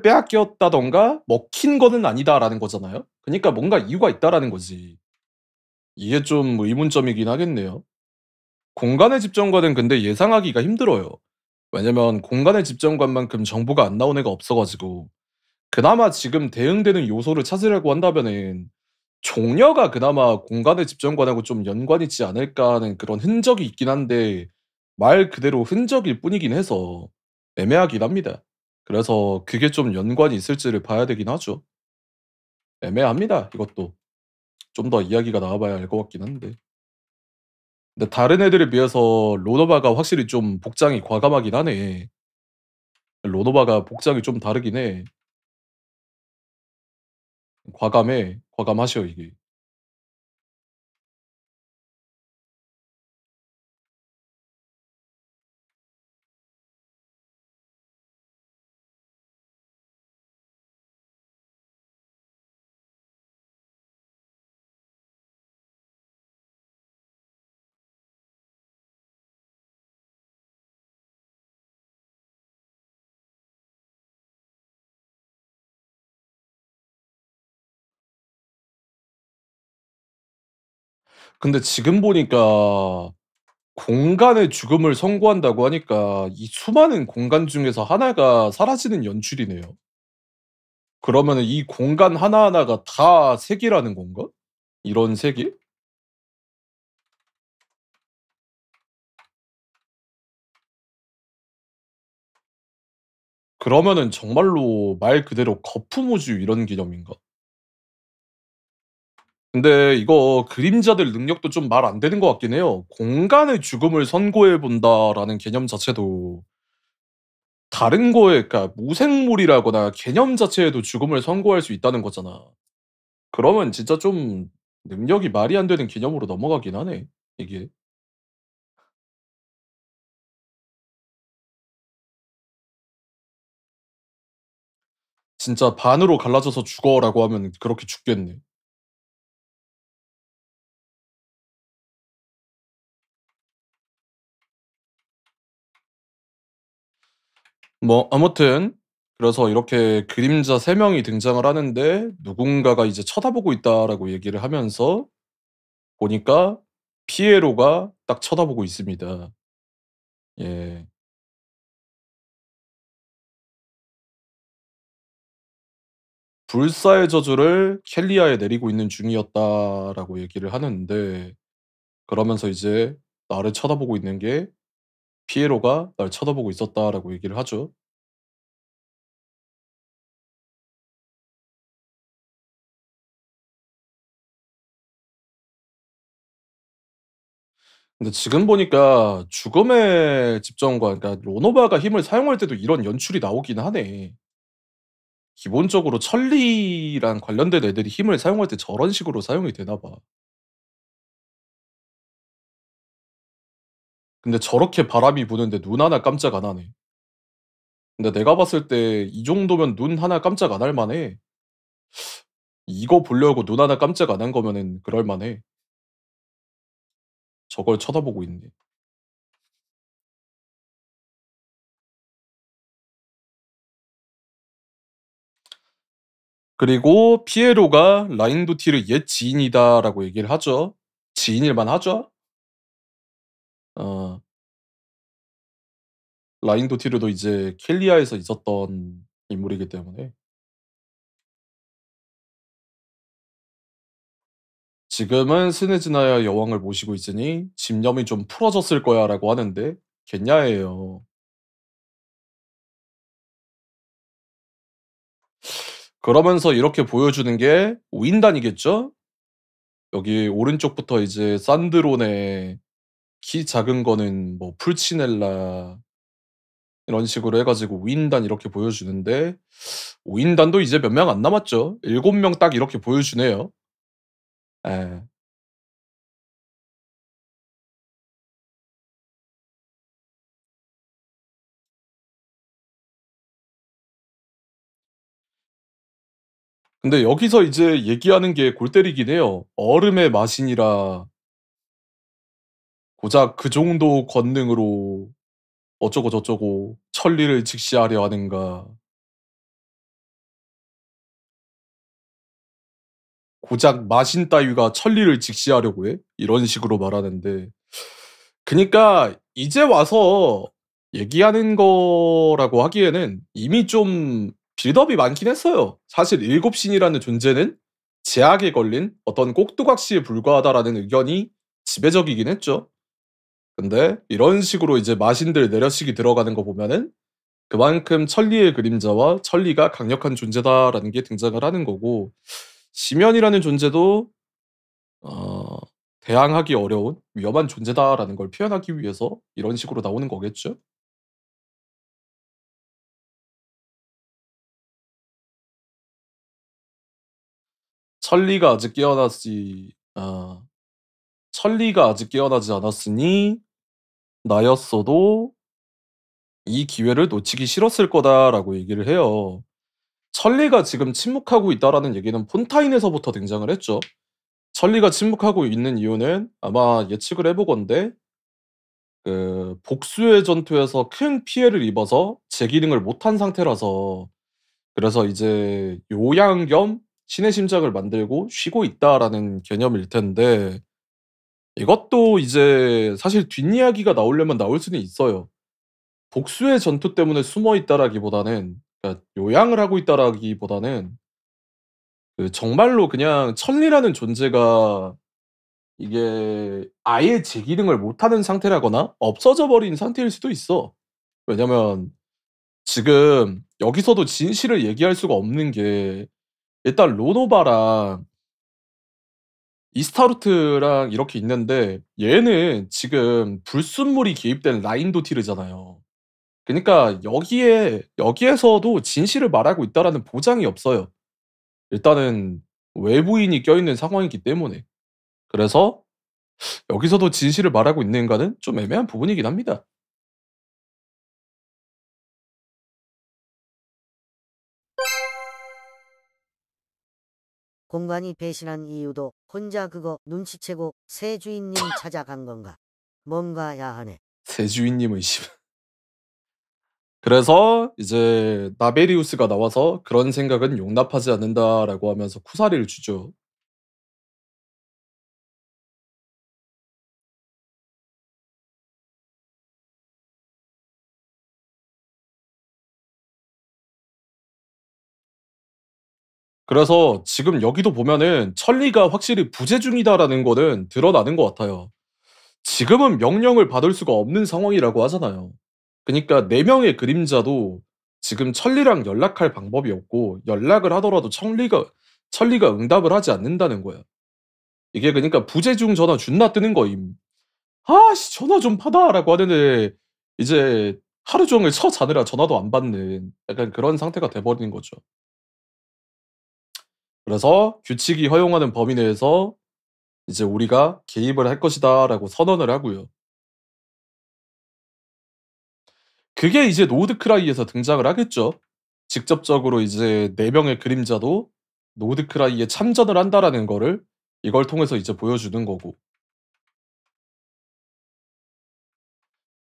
[SPEAKER 1] 빼앗겼다던가 먹힌 거는 아니다라는 거잖아요. 그러니까 뭔가 이유가 있다라는 거지. 이게 좀 의문점이긴 하겠네요. 공간의 집정관은 근데 예상하기가 힘들어요. 왜냐면 공간의 집정관만큼 정보가 안 나온 애가 없어 가지고 그나마 지금 대응되는 요소를 찾으려고 한다면은 종려가 그나마 공간의 집정관하고 좀 연관이 있지 않을까 하는 그런 흔적이 있긴 한데 말 그대로 흔적일 뿐이긴 해서 애매하긴 합니다. 그래서 그게 좀 연관이 있을지를 봐야 되긴 하죠. 애매합니다, 이것도. 좀 더 이야기가 나와봐야 알 것 같긴 한데. 근데 다른 애들에 비해서 로노바가 확실히 좀 복장이 과감하긴 하네. 로노바가 복장이 좀 다르긴 해. 과감해. 과감하셔, 이게. 근데 지금 보니까 공간의 죽음을 선고한다고 하니까 이 수많은 공간 중에서 하나가 사라지는 연출이네요. 그러면은 이 공간 하나하나가 다 색이라는 건가? 이런 색이? 그러면은 정말로 말 그대로 거푸무주 이런 개념인가? 근데 이거 그림자들 능력도 좀 말 안 되는 것 같긴 해요. 공간의 죽음을 선고해 본다라는 개념 자체도 다른 거에 그러니까 무생물이라거나 개념 자체에도 죽음을 선고할 수 있다는 거잖아. 그러면 진짜 좀 능력이 말이 안 되는 개념으로 넘어가긴 하네, 이게. 진짜 "반으로 갈라져서 죽어."라고 하면 그렇게 죽겠네. 뭐 아무튼 그래서 이렇게 그림자 3 명이 등장을 하는데 "누군가가 이제 쳐다보고 있다."라고 얘기를 하면서 보니까 피에로가 딱 쳐다보고 있습니다. 예. "불사의 저주를 켈리아에 내리고 있는 중이었다."라고 얘기를 하는데 그러면서 이제 나를 쳐다보고 있는 게 "피에로가 날 쳐다보고 있었다."라고 얘기를 하죠. 근데 지금 보니까 죽음의 집정관 그러니까 로노바가 힘을 사용할 때도 이런 연출이 나오긴 하네. 기본적으로 천리랑 관련된 애들이 힘을 사용할 때 저런 식으로 사용이 되나 봐. 근데 저렇게 바람이 부는데 눈 하나 깜짝 안 하네. 근데 내가 봤을 때 이 정도면 눈 하나 깜짝 안 할 만해. 이거 보려고 눈 하나 깜짝 안 한 거면은 그럴 만해. 저걸 쳐다보고 있네. 그리고 피에로가 라인도티르 옛 지인이다라고 얘기를 하죠. 지인일 만하죠. 어. 라인도티르도 이제 켈리아에서 있었던 인물이기 때문에. 지금은 스네즈나야 여왕을 모시고 있으니 집념이 좀 풀어졌을 거야라고 하는데 겠냐예요. 그러면서 이렇게 보여주는 게 우인단이겠죠? 여기 오른쪽부터 이제 산드론의 키 작은 거는 뭐 풀치넬라 이런 식으로 해가지고 우인단 이렇게 보여주는데 우인단도 이제 몇 명 안 남았죠. 7명 딱 이렇게 보여주네요. 예. 근데 여기서 이제 얘기하는 게 골 때리긴 해요. 얼음의 마신이라 고작 그 정도 권능으로 어쩌고 저쩌고 천리를 직시하려 하는가. 고작 마신 따위가 천리를 직시하려고 해? 이런 식으로 말하는데 그니까 이제 와서 얘기하는 거라고 하기에는 이미 좀 빌드업이 많긴 했어요. 사실 일곱 신이라는 존재는 제약에 걸린 어떤 꼭두각시에 불과하다라는 의견이 지배적이긴 했죠. 근데 이런 식으로 이제 마신들 내려치기 들어가는 거 보면은 그만큼 천리의 그림자와 천리가 강력한 존재다라는 게 등장을 하는 거고 심연이라는 존재도 대항하기 어려운 위험한 존재다라는 걸 표현하기 위해서 이런 식으로 나오는 거겠죠? 천리가 아직 깨어나지 천리가 아직 깨어나지 않았으니 나였어도 이 기회를 놓치기 싫었을 거다라고 얘기를 해요. 천리가 지금 침묵하고 있다라는 얘기는 폰타인에서부터 등장을 했죠. 천리가 침묵하고 있는 이유는 아마 예측을 해보건대 그 복수의 전투에서 큰 피해를 입어서 재기능을 못한 상태라서 그래서 이제 요양 겸 신의 심장을 만들고 쉬고 있다라는 개념일 텐데 이것도 이제 사실 뒷이야기가 나오려면 나올 수는 있어요. 복수의 전투 때문에 숨어 있다라기보다는 그러니까 요양을 하고 있다라기보다는 그 정말로 그냥 천리라는 존재가 이게 아예 재기능을 못하는 상태라거나 없어져 버린 상태일 수도 있어. 왜냐면 지금 여기서도 진실을 얘기할 수가 없는 게 일단 로노바랑 이스타루트랑 이렇게 있는데 얘는 지금 불순물이 개입된 라인도티르잖아요. 그니까 여기에서도 진실을 말하고 있다라는 보장이 없어요. 일단은 외부인이 껴있는 상황이기 때문에. 그래서 여기서도 진실을 말하고 있는가는 좀 애매한 부분이긴 합니다.
[SPEAKER 2] 공간이 배신한 이유도 혼자 그거 눈치채고 새 주인님 찾아간 건가? 뭔가 야하네.
[SPEAKER 1] 새 주인님은 씨. 그래서 이제 나베리우스가 나와서 그런 생각은 용납하지 않는다라고 하면서 쿠사리를 주죠. 그래서 지금 여기도 보면은 천리가 확실히 부재 중이다라는 거는 드러나는 것 같아요. 지금은 명령을 받을 수가 없는 상황이라고 하잖아요. 그니까 4명의 그림자도 지금 천리랑 연락할 방법이 없고 연락을 하더라도 천리가 응답을 하지 않는다는 거야. 이게 그니까 부재 중 전화 존나 뜨는 거임. "아씨 전화 좀 받아."라고 하는데 이제 하루 종일 자느라 전화도 안 받는 약간 그런 상태가 돼 버리는 거죠. 그래서 규칙이 허용하는 범위 내에서 이제 "우리가 개입을 할 것이다."라고 선언을 하고요. 그게 이제 노드크라이에서 등장을 하겠죠. 직접적으로 이제 4명의 그림자도 노드크라이에 참전을 한다라는 거를 이걸 통해서 이제 보여주는 거고.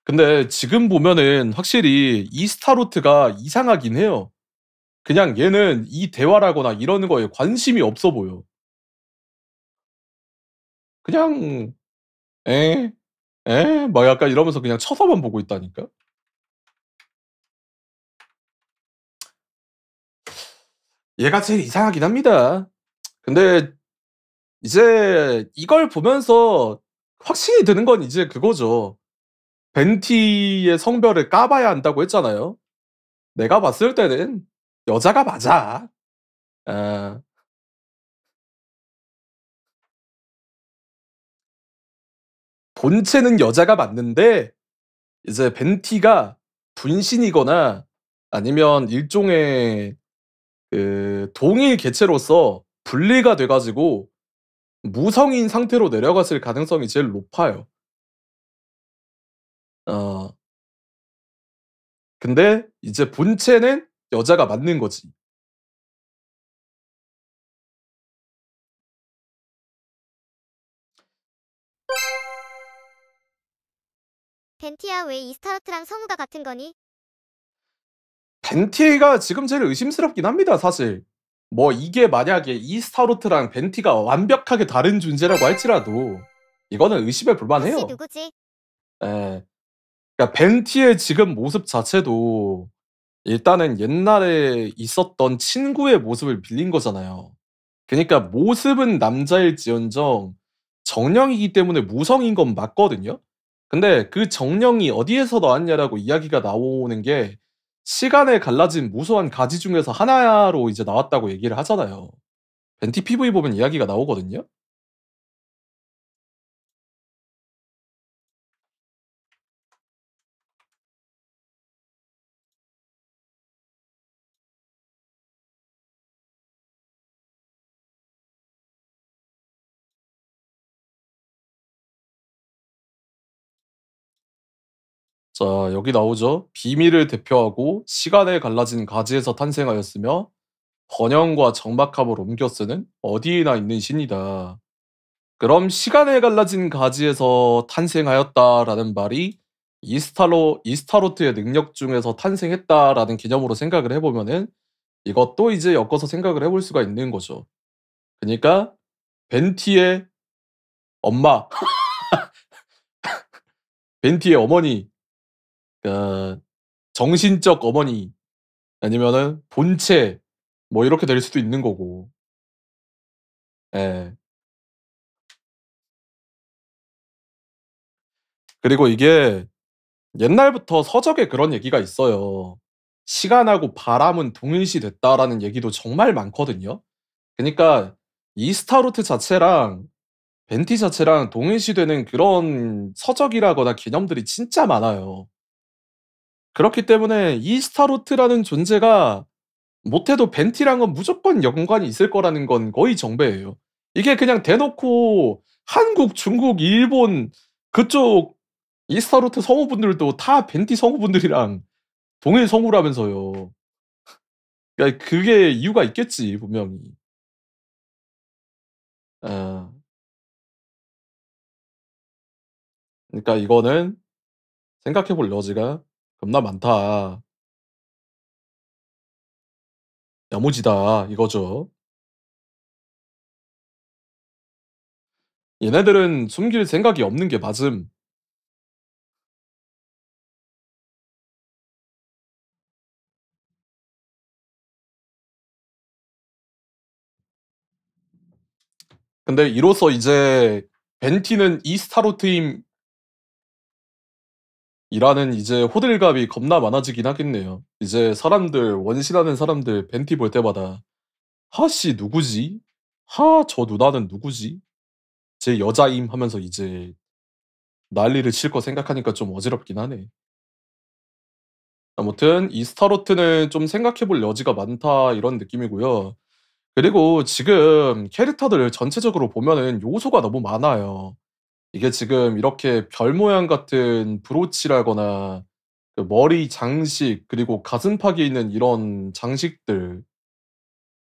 [SPEAKER 1] 근데 지금 보면은 확실히 이스타로트가 이상하긴 해요. 그냥 얘는 이 대화라거나 이러는 거에 관심이 없어 보여. 그냥 "에? 에?" 막 약간 이러면서 그냥 쳐다만 보고 있다니까. 얘가 제일 이상하긴 합니다. 근데 이제 이걸 보면서 확신이 드는 건 이제 그거죠. 벤티의 성별을 까봐야 한다고 했잖아요. 내가 봤을 때는 여자가 맞아. 아. 본체는 여자가 맞는데 이제 벤티가 분신이거나 아니면 일종의 그 동일 개체로서 분리가 돼 가지고 무성인 상태로 내려갔을 가능성이 제일 높아요. 어. 근데 이제 본체는 여자가 맞는 거지.
[SPEAKER 4] 벤티야, 왜 이스타르트랑 성우가 같은 거니?
[SPEAKER 1] 벤티가 지금 제일 의심스럽긴 합니다, 사실. 뭐 이게 만약에 이스타로트랑 벤티가 완벽하게 다른 존재라고 할지라도 이거는 의심해 볼
[SPEAKER 4] 혹시
[SPEAKER 1] 만해요.
[SPEAKER 4] 누구지?
[SPEAKER 1] 예. 그러니까 벤티의 지금 모습 자체도 일단은 옛날에 있었던 친구의 모습을 빌린 거잖아요. 그니까 모습은 남자일지언정 정령이기 때문에 무성인 건 맞거든요. 근데 그 정령이 어디에서 나왔냐라고 이야기가 나오는 게 시간에 갈라진 무수한 가지 중에서 하나로 이제 나왔다고 얘기를 하잖아요. 벤티 PV 보면 이야기가 나오거든요. 자, 여기 나오죠. 비밀을 대표하고 시간에 갈라진 가지에서 탄생하였으며 번영과 정박함을 옮겨 쓰는 어디에나 있는 신이다. 그럼 시간에 갈라진 가지에서 탄생하였다라는 말이 이스타로트의 능력 중에서 탄생했다라는 개념으로 생각을 해보면은 이것도 이제 엮어서 생각을 해볼 수가 있는 거죠. 그러니까 벤티의 엄마, 벤티의 어머니, 그 정신적 어머니 아니면은 본체 뭐 이렇게 될 수도 있는 거고. 예. 그리고 이게 옛날부터 서적에 그런 얘기가 있어요. "시간하고 바람은 동일시됐다."라는 얘기도 정말 많거든요. 그니까 이스타로트 자체랑 벤티 자체랑 동일시되는 그런 서적이라거나 개념들이 진짜 많아요. 그렇기 때문에 이스타로트라는 존재가 못해도 벤티랑은 무조건 연관이 있을 거라는 건 거의 정배예요. 이게 그냥 대놓고 한국, 중국, 일본 그쪽 이스타로트 성우분들도 다 벤티 성우분들이랑 동일 성우라면서요. 야, 그게 이유가 있겠지, 분명히. 아. 그러니까 이거는 생각해 볼 여지가 겁나 많다. 야무지다 이거죠. 얘네들은 숨길 생각이 없는 게 맞음. 근데 이로써 이제 벤티는 이스타로트임 이라는 이제 호들갑이 겁나 많아지긴 하겠네요. 이제 사람들 원신하는 사람들 벤티 볼 때마다 '하 씨 누구지? 하 저 누나는 누구지? 제 여자임.' 하면서 이제 난리를 칠 거 생각하니까 좀 어지럽긴 하네. 아무튼 '이스타로트는 좀 생각해 볼 여지가 많다.' 이런 느낌이고요. 그리고 지금 캐릭터들을 전체적으로 보면은 요소가 너무 많아요. 이게 지금 이렇게 별 모양 같은 브로치라거나 그 머리 장식 그리고 가슴팍에 있는 이런 장식들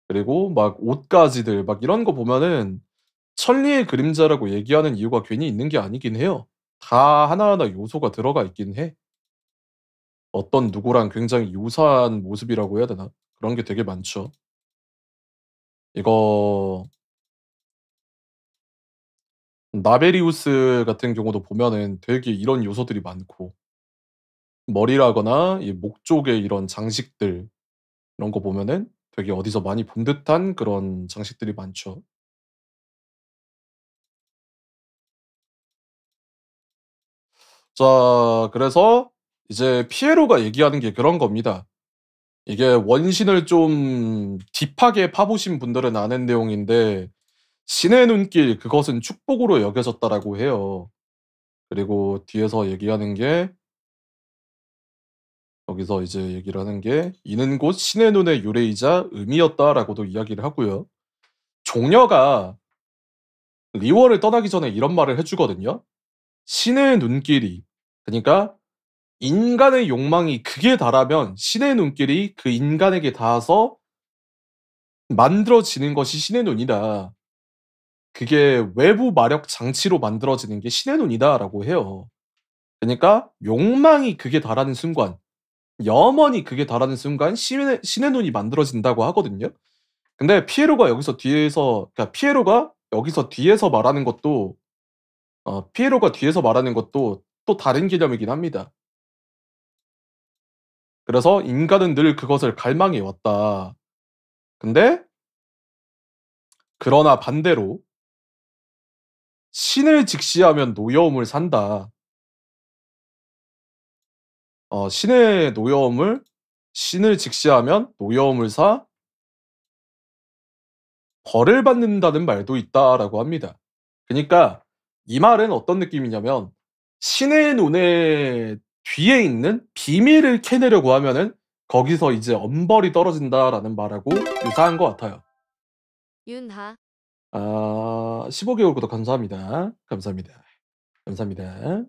[SPEAKER 1] 그리고 막 옷가지들 막 이런 거 보면은 천리의 그림자라고 얘기하는 이유가 괜히 있는 게 아니긴 해요. 다 하나하나 요소가 들어가 있긴 해. 어떤 누구랑 굉장히 유사한 모습이라고 해야 되나? 그런 게 되게 많죠. 이거 나베리우스 같은 경우도 보면은 되게 이런 요소들이 많고 머리라거나 이 목 쪽에 이런 장식들 이런 거 보면은 되게 어디서 많이 본 듯한 그런 장식들이 많죠. 자, 그래서 이제 피에로가 얘기하는 게 그런 겁니다. 이게 원신을 좀 딥하게 파보신 분들은 아는 내용인데 신의 눈길 그것은 축복으로 여겨졌다라고 해요. 그리고 뒤에서 얘기하는 게 여기서 이제 얘기를 하는 게 이는 곧 신의 눈의 유래이자 의미였다라고도 이야기를 하고요. 종려가 리월을 떠나기 전에 이런 말을 해주거든요. 신의 눈길이 그러니까 인간의 욕망이 극에 달하면 신의 눈길이 그 인간에게 닿아서 만들어지는 것이 신의 눈이다. 그게 외부 마력 장치로 만들어지는 게 신의 눈이다라고 해요. 그러니까 욕망이 극에 달하는 순간, 염원이 극에 달하는 순간 신의 눈이 만들어진다고 하거든요. 근데 피에로가 여기서 뒤에서 그러니까 피에로가 여기서 뒤에서 말하는 것도 피에로가 뒤에서 말하는 것도 또 다른 개념이긴 합니다. 그래서 인간은 늘 그것을 갈망해 왔다. 근데 그러나 반대로 신을 직시하면 노여움을 산다. 신을 직시하면 노여움을 사 벌을 받는다는 말도 있다라고 합니다. 그러니까 이 말은 어떤 느낌이냐면 신의 눈의 뒤에 있는 비밀을 캐내려고 하면은 거기서 이제 엄벌이 떨어진다라는 말하고 유사한 것 같아요.
[SPEAKER 9] 윤하.
[SPEAKER 1] 15개월 구독 감사합니다. 감사합니다. 감사합니다.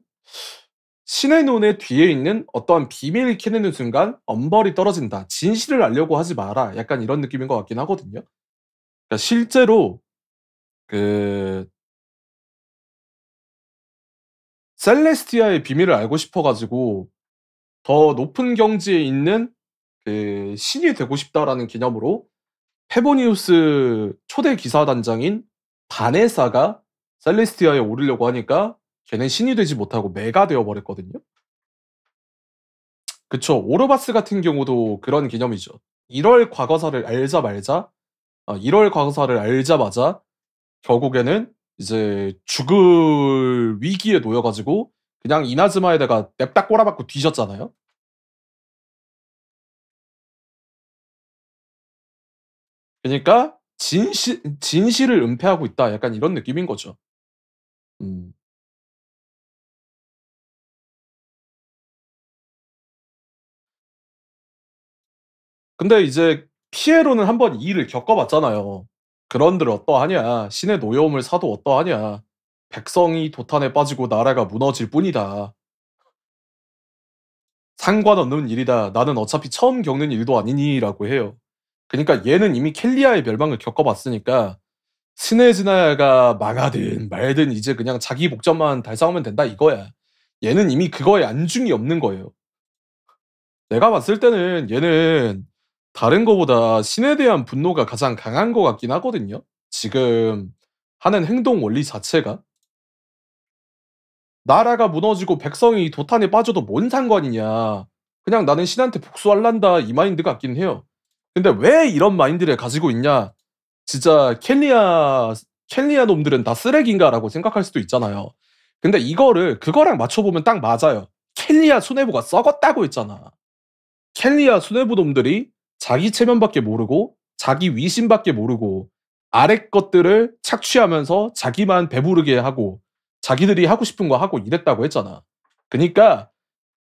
[SPEAKER 1] 신의 눈의 뒤에 있는 어떠한 비밀을 캐내는 순간 엄벌이 떨어진다. 진실을 알려고 하지 마라. 약간 이런 느낌인 것 같긴 하거든요. 그러니까 실제로 그 셀레스티아의 비밀을 알고 싶어가지고 더 높은 경지에 있는 그 신이 되고 싶다라는 개념으로 페보니우스 초대 기사단장인 바네사가 셀레스티아에 오르려고 하니까 걔는 신이 되지 못하고 매가 되어버렸거든요. 그쵸. 오르바스 같은 경우도 그런 개념이죠. 1월 과거사를 알자마자 결국에는 이제 죽을 위기에 놓여가지고 그냥 이나즈마에다가 냅다 꼬라박고 뒤졌잖아요. 그러니까 진실을 은폐하고 있다. 약간 이런 느낌인 거죠. 근데 이제 피에로는 한번 이 일을 겪어봤잖아요. 그런들 어떠하냐. 신의 노여움을 사도 어떠하냐. 백성이 도탄에 빠지고 나라가 무너질 뿐이다. 상관없는 일이다. 나는 어차피 처음 겪는 일도 아니니라고 해요. 그러니까 얘는 이미 켈리아의 멸망을 겪어봤으니까 스네즈나야가 망하든 말든 이제 그냥 자기 목적만 달성하면 된다 이거야. 얘는 이미 그거에 안중이 없는 거예요. 내가 봤을 때는 얘는 다른 거보다 신에 대한 분노가 가장 강한 것 같긴 하거든요. 지금 하는 행동 원리 자체가. 나라가 무너지고 백성이 도탄에 빠져도 뭔 상관이냐. 그냥 나는 신한테 복수할란다 이 마인드 같긴 해요. 근데 왜 이런 마인드를 가지고 있냐. 진짜 켈리아 놈들은 다 쓰레기인가라고 생각할 수도 있잖아요. 근데 이거를 그거랑 맞춰보면 딱 맞아요. 켈리아 수뇌부가 썩었다고 했잖아. 켈리아 수뇌부 놈들이 자기 체면밖에 모르고 자기 위신밖에 모르고 아래 것들을 착취하면서 자기만 배부르게 하고 자기들이 하고 싶은 거 하고 이랬다고 했잖아. 그러니까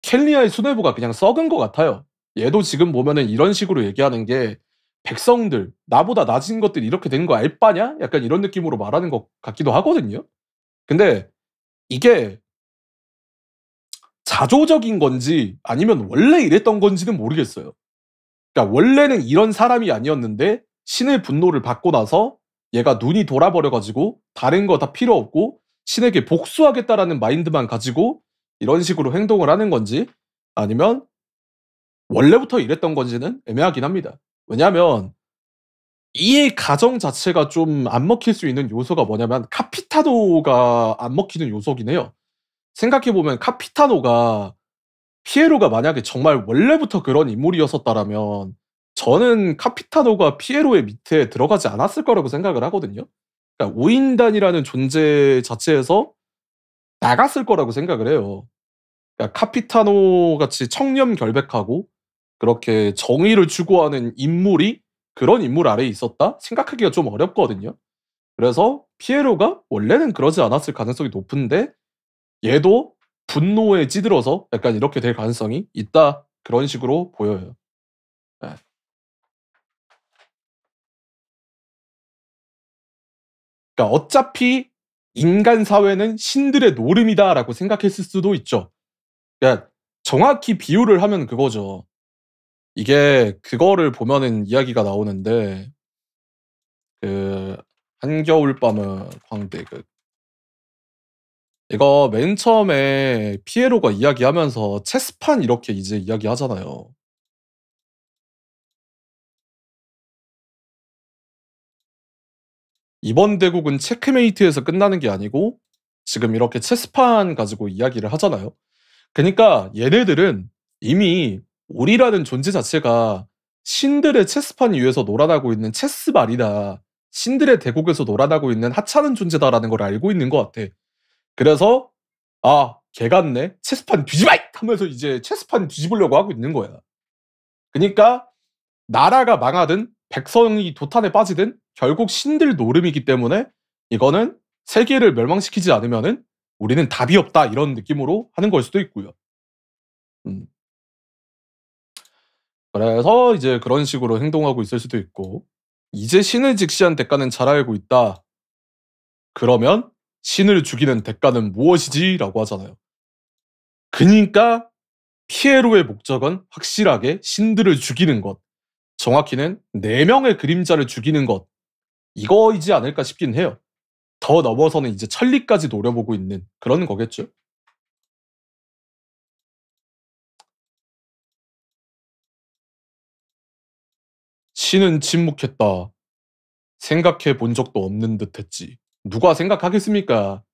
[SPEAKER 1] 켈리아의 수뇌부가 그냥 썩은 것 같아요. 얘도 지금 보면은 이런 식으로 얘기하는 게 백성들, 나보다 낮은 것들 이렇게 된 거 알 바냐? 약간 이런 느낌으로 말하는 것 같기도 하거든요. 근데 이게 자조적인 건지 아니면 원래 이랬던 건지는 모르겠어요. 그러니까 원래는 이런 사람이 아니었는데 신의 분노를 받고 나서 얘가 눈이 돌아버려가지고 다른 거 다 필요 없고 신에게 복수하겠다라는 마인드만 가지고 이런 식으로 행동을 하는 건지 아니면 원래부터 이랬던 건지는 애매하긴 합니다. 왜냐하면 이 가정 자체가 좀 안 먹힐 수 있는 요소가 뭐냐면 카피타노가 안 먹히는 요소긴 해요. 생각해보면 카피타노가 피에로가 만약에 정말 원래부터 그런 인물이었었다라면 저는 카피타노가 피에로의 밑에 들어가지 않았을 거라고 생각을 하거든요. 그러니까 우인단이라는 존재 자체에서 나갔을 거라고 생각을 해요. 그러니까 카피타노 같이 청렴결백하고 그렇게 정의를 추구하는 인물이 그런 인물 아래에 있었다? 생각하기가 좀 어렵거든요. 그래서 피에로가 원래는 그러지 않았을 가능성이 높은데 얘도 분노에 찌들어서 약간 이렇게 될 가능성이 있다. 그런 식으로 보여요. 네. 그러니까 어차피 인간 사회는 신들의 노름이다라고 생각했을 수도 있죠. 그러니까 정확히 비유를 하면 그거죠. 이게 그거를 보면은 이야기가 나오는데 그 한겨울밤은 광대극 이거 맨 처음에 피에로가 이야기하면서 체스판 이렇게 이제 이야기하잖아요. 이번 대국은 체크메이트에서 끝나는 게 아니고 지금 이렇게 체스판 가지고 이야기를 하잖아요. 그러니까 얘네들은 이미 우리라는 존재 자체가 신들의 체스판 위에서 놀아나고 있는 체스말이다. 신들의 대국에서 놀아나고 있는 하찮은 존재다라는 걸 알고 있는 것 같아. 그래서 아, 개 같네. 체스판 뒤집어! 하면서 이제 체스판 뒤집으려고 하고 있는 거야. 그러니까 나라가 망하든 백성이 도탄에 빠지든 결국 신들 노름이기 때문에 이거는 세계를 멸망시키지 않으면은 우리는 답이 없다 이런 느낌으로 하는 걸 수도 있고요. 그래서 이제 그런 식으로 행동하고 있을 수도 있고 이제 신을 직시한 대가는 잘 알고 있다. 그러면 신을 죽이는 대가는 무엇이지? 라고 하잖아요. 그니까 피에로의 목적은 확실하게 신들을 죽이는 것. 정확히는 4명의 그림자를 죽이는 것. 이거이지 않을까 싶긴 해요. 더 넘어서는 이제 천리까지 노려보고 있는 그런 거겠죠. 신은 침묵했다. 생각해 본 적도 없는 듯 했지. 누가 생각하겠습니까?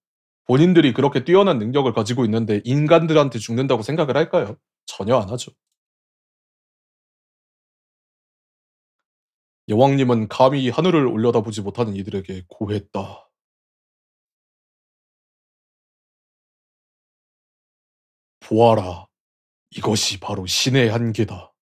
[SPEAKER 1] 본인들이 그렇게 뛰어난 능력을 가지고 있는데 인간들한테 죽는다고 생각을 할까요? 전혀 안 하죠. 여왕님은 감히 하늘을 올려다보지 못하는 이들에게 고했다. 보아라. 이것이 바로 신의 한계다.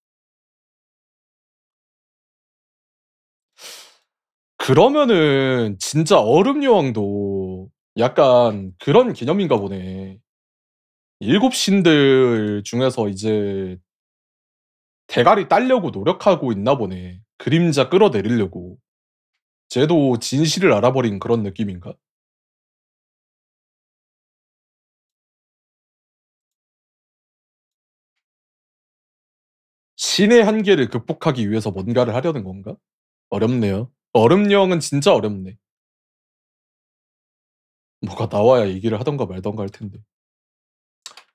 [SPEAKER 1] 그러면은 진짜 얼음여왕도 약간 그런 개념인가 보네. 7 신들 중에서 이제 대가리 따려고 노력하고 있나 보네. 그림자 끌어내리려고. 쟤도 진실을 알아버린 그런 느낌인가? 신의 한계를 극복하기 위해서 뭔가를 하려는 건가? 어렵네요. 얼음여왕은 진짜 어렵네. 뭐가 나와야 얘기를 하던가 말던가 할 텐데.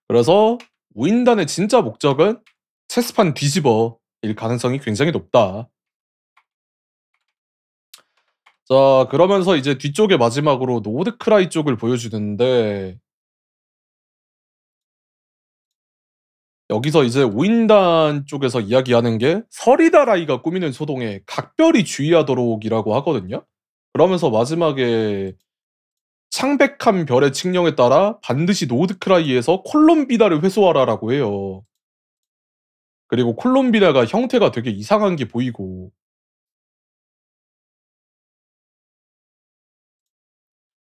[SPEAKER 1] 그래서 우인단의 진짜 목적은 체스판 뒤집어 일 가능성이 굉장히 높다. 자, 그러면서 이제 뒤쪽에 마지막으로 노드크라이 쪽을 보여주는데 여기서 이제 우인단 쪽에서 이야기하는 게 서리다라이가 꾸미는 소동에 각별히 주의하도록이라고 하거든요. 그러면서 마지막에 창백한 별의 칙령에 따라 반드시 노드크라이에서 콜롬비나를 회수하라라고 해요. 그리고 콜롬비나가 형태가 되게 이상한 게 보이고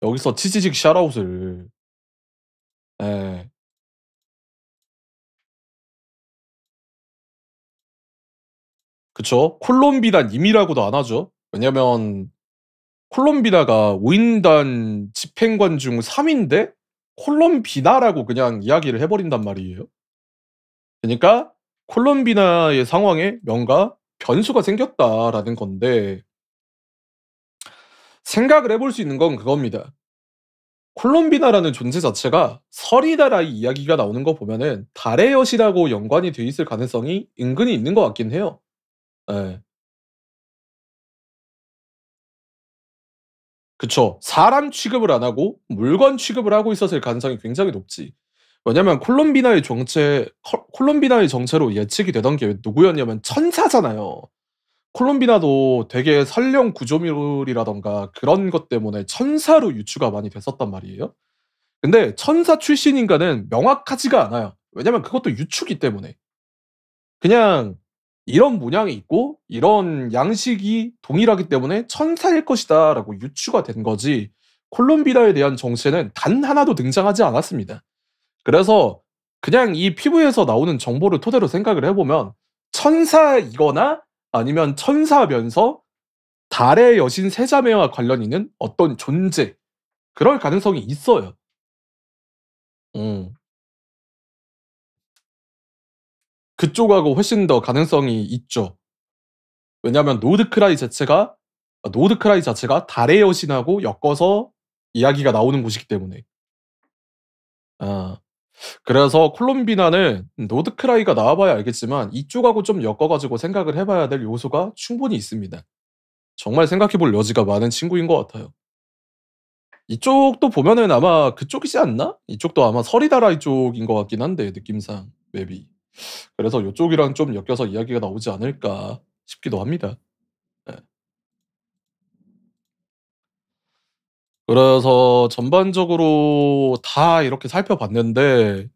[SPEAKER 1] 여기서 치지직 샤라웃을 예. 그쵸. 콜롬비나 님이라고도 안 하죠. 왜냐면 콜롬비나가 우인단 집행관 중 3인데 콜롬비나라고 그냥 이야기를 해버린단 말이에요. 그러니까 콜롬비나의 상황에 뭔가 변수가 생겼다라는 건데 생각을 해볼 수 있는 건 그겁니다. 콜롬비나라는 존재 자체가 서리다라이 이야기가 나오는 거 보면은 달의 여신하고 연관이 돼 있을 가능성이 은근히 있는 것 같긴 해요. 예. 그쵸. 사람 취급을 안 하고 물건 취급을 하고 있었을 가능성이 굉장히 높지. 왜냐면 콜롬비나의 정체로 예측이 되던 게 누구였냐면 천사잖아요. 콜롬비나도 되게 선령 구조물이라던가 그런 것 때문에 천사로 유추가 많이 됐었단 말이에요. 근데 천사 출신 인간은 명확하지가 않아요. 왜냐면 그것도 유추기 때문에. 그냥 이런 문양이 있고 이런 양식이 동일하기 때문에 천사일 것이다라고 유추가 된 거지 콜롬비나에 대한 정체는 단 하나도 등장하지 않았습니다. 그래서 그냥 이 피부에서 나오는 정보를 토대로 생각을 해보면 천사이거나 아니면 천사면서 달의 여신 세자매와 관련 있는 어떤 존재 그럴 가능성이 있어요. 그쪽하고 훨씬 더 가능성이 있죠. 왜냐하면 노드크라이 자체가 달의 여신하고 엮어서 이야기가 나오는 곳이기 때문에. 그래서 콜롬비나는 노드크라이가 나와봐야 알겠지만 이쪽하고 좀 엮어가지고 생각을 해봐야 될 요소가 충분히 있습니다. 정말 생각해볼 여지가 많은 친구인 것 같아요. 이쪽도 보면은 아마 그쪽이지 않나? 이쪽도 아마 서리다라이 쪽인 것 같긴 한데 느낌상 맵이. 그래서 이쪽이랑 좀 엮여서 이야기가 나오지 않을까 싶기도 합니다. 네. 그래서 전반적으로 다 이렇게 살펴봤는데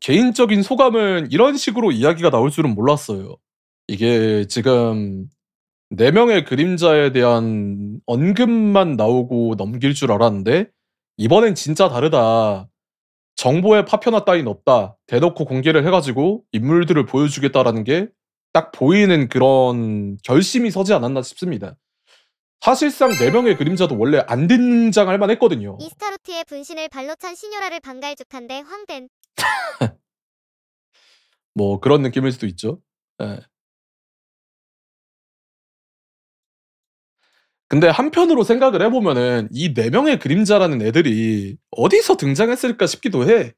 [SPEAKER 1] 개인적인 소감은 이런 식으로 이야기가 나올 줄은 몰랐어요. 이게 지금 4명의 그림자에 대한 언급만 나오고 넘길 줄 알았는데 이번엔 진짜 다르다. 정보의 파편화 따윈 없다. 대놓고 공개를 해가지고 인물들을 보여주겠다라는 게 딱 보이는 그런 결심이 서지 않았나 싶습니다. 사실상 4명의 그림자도 원래 안 등장할 만했거든요.
[SPEAKER 10] 이스타로트의 분신을 발로 찬 시뇨라를 방갈죽한데 황된.
[SPEAKER 1] 뭐 그런 느낌일 수도 있죠. 네. 근데 한편으로 생각을 해보면은 이 4명의 그림자라는 애들이 어디서 등장했을까 싶기도 해.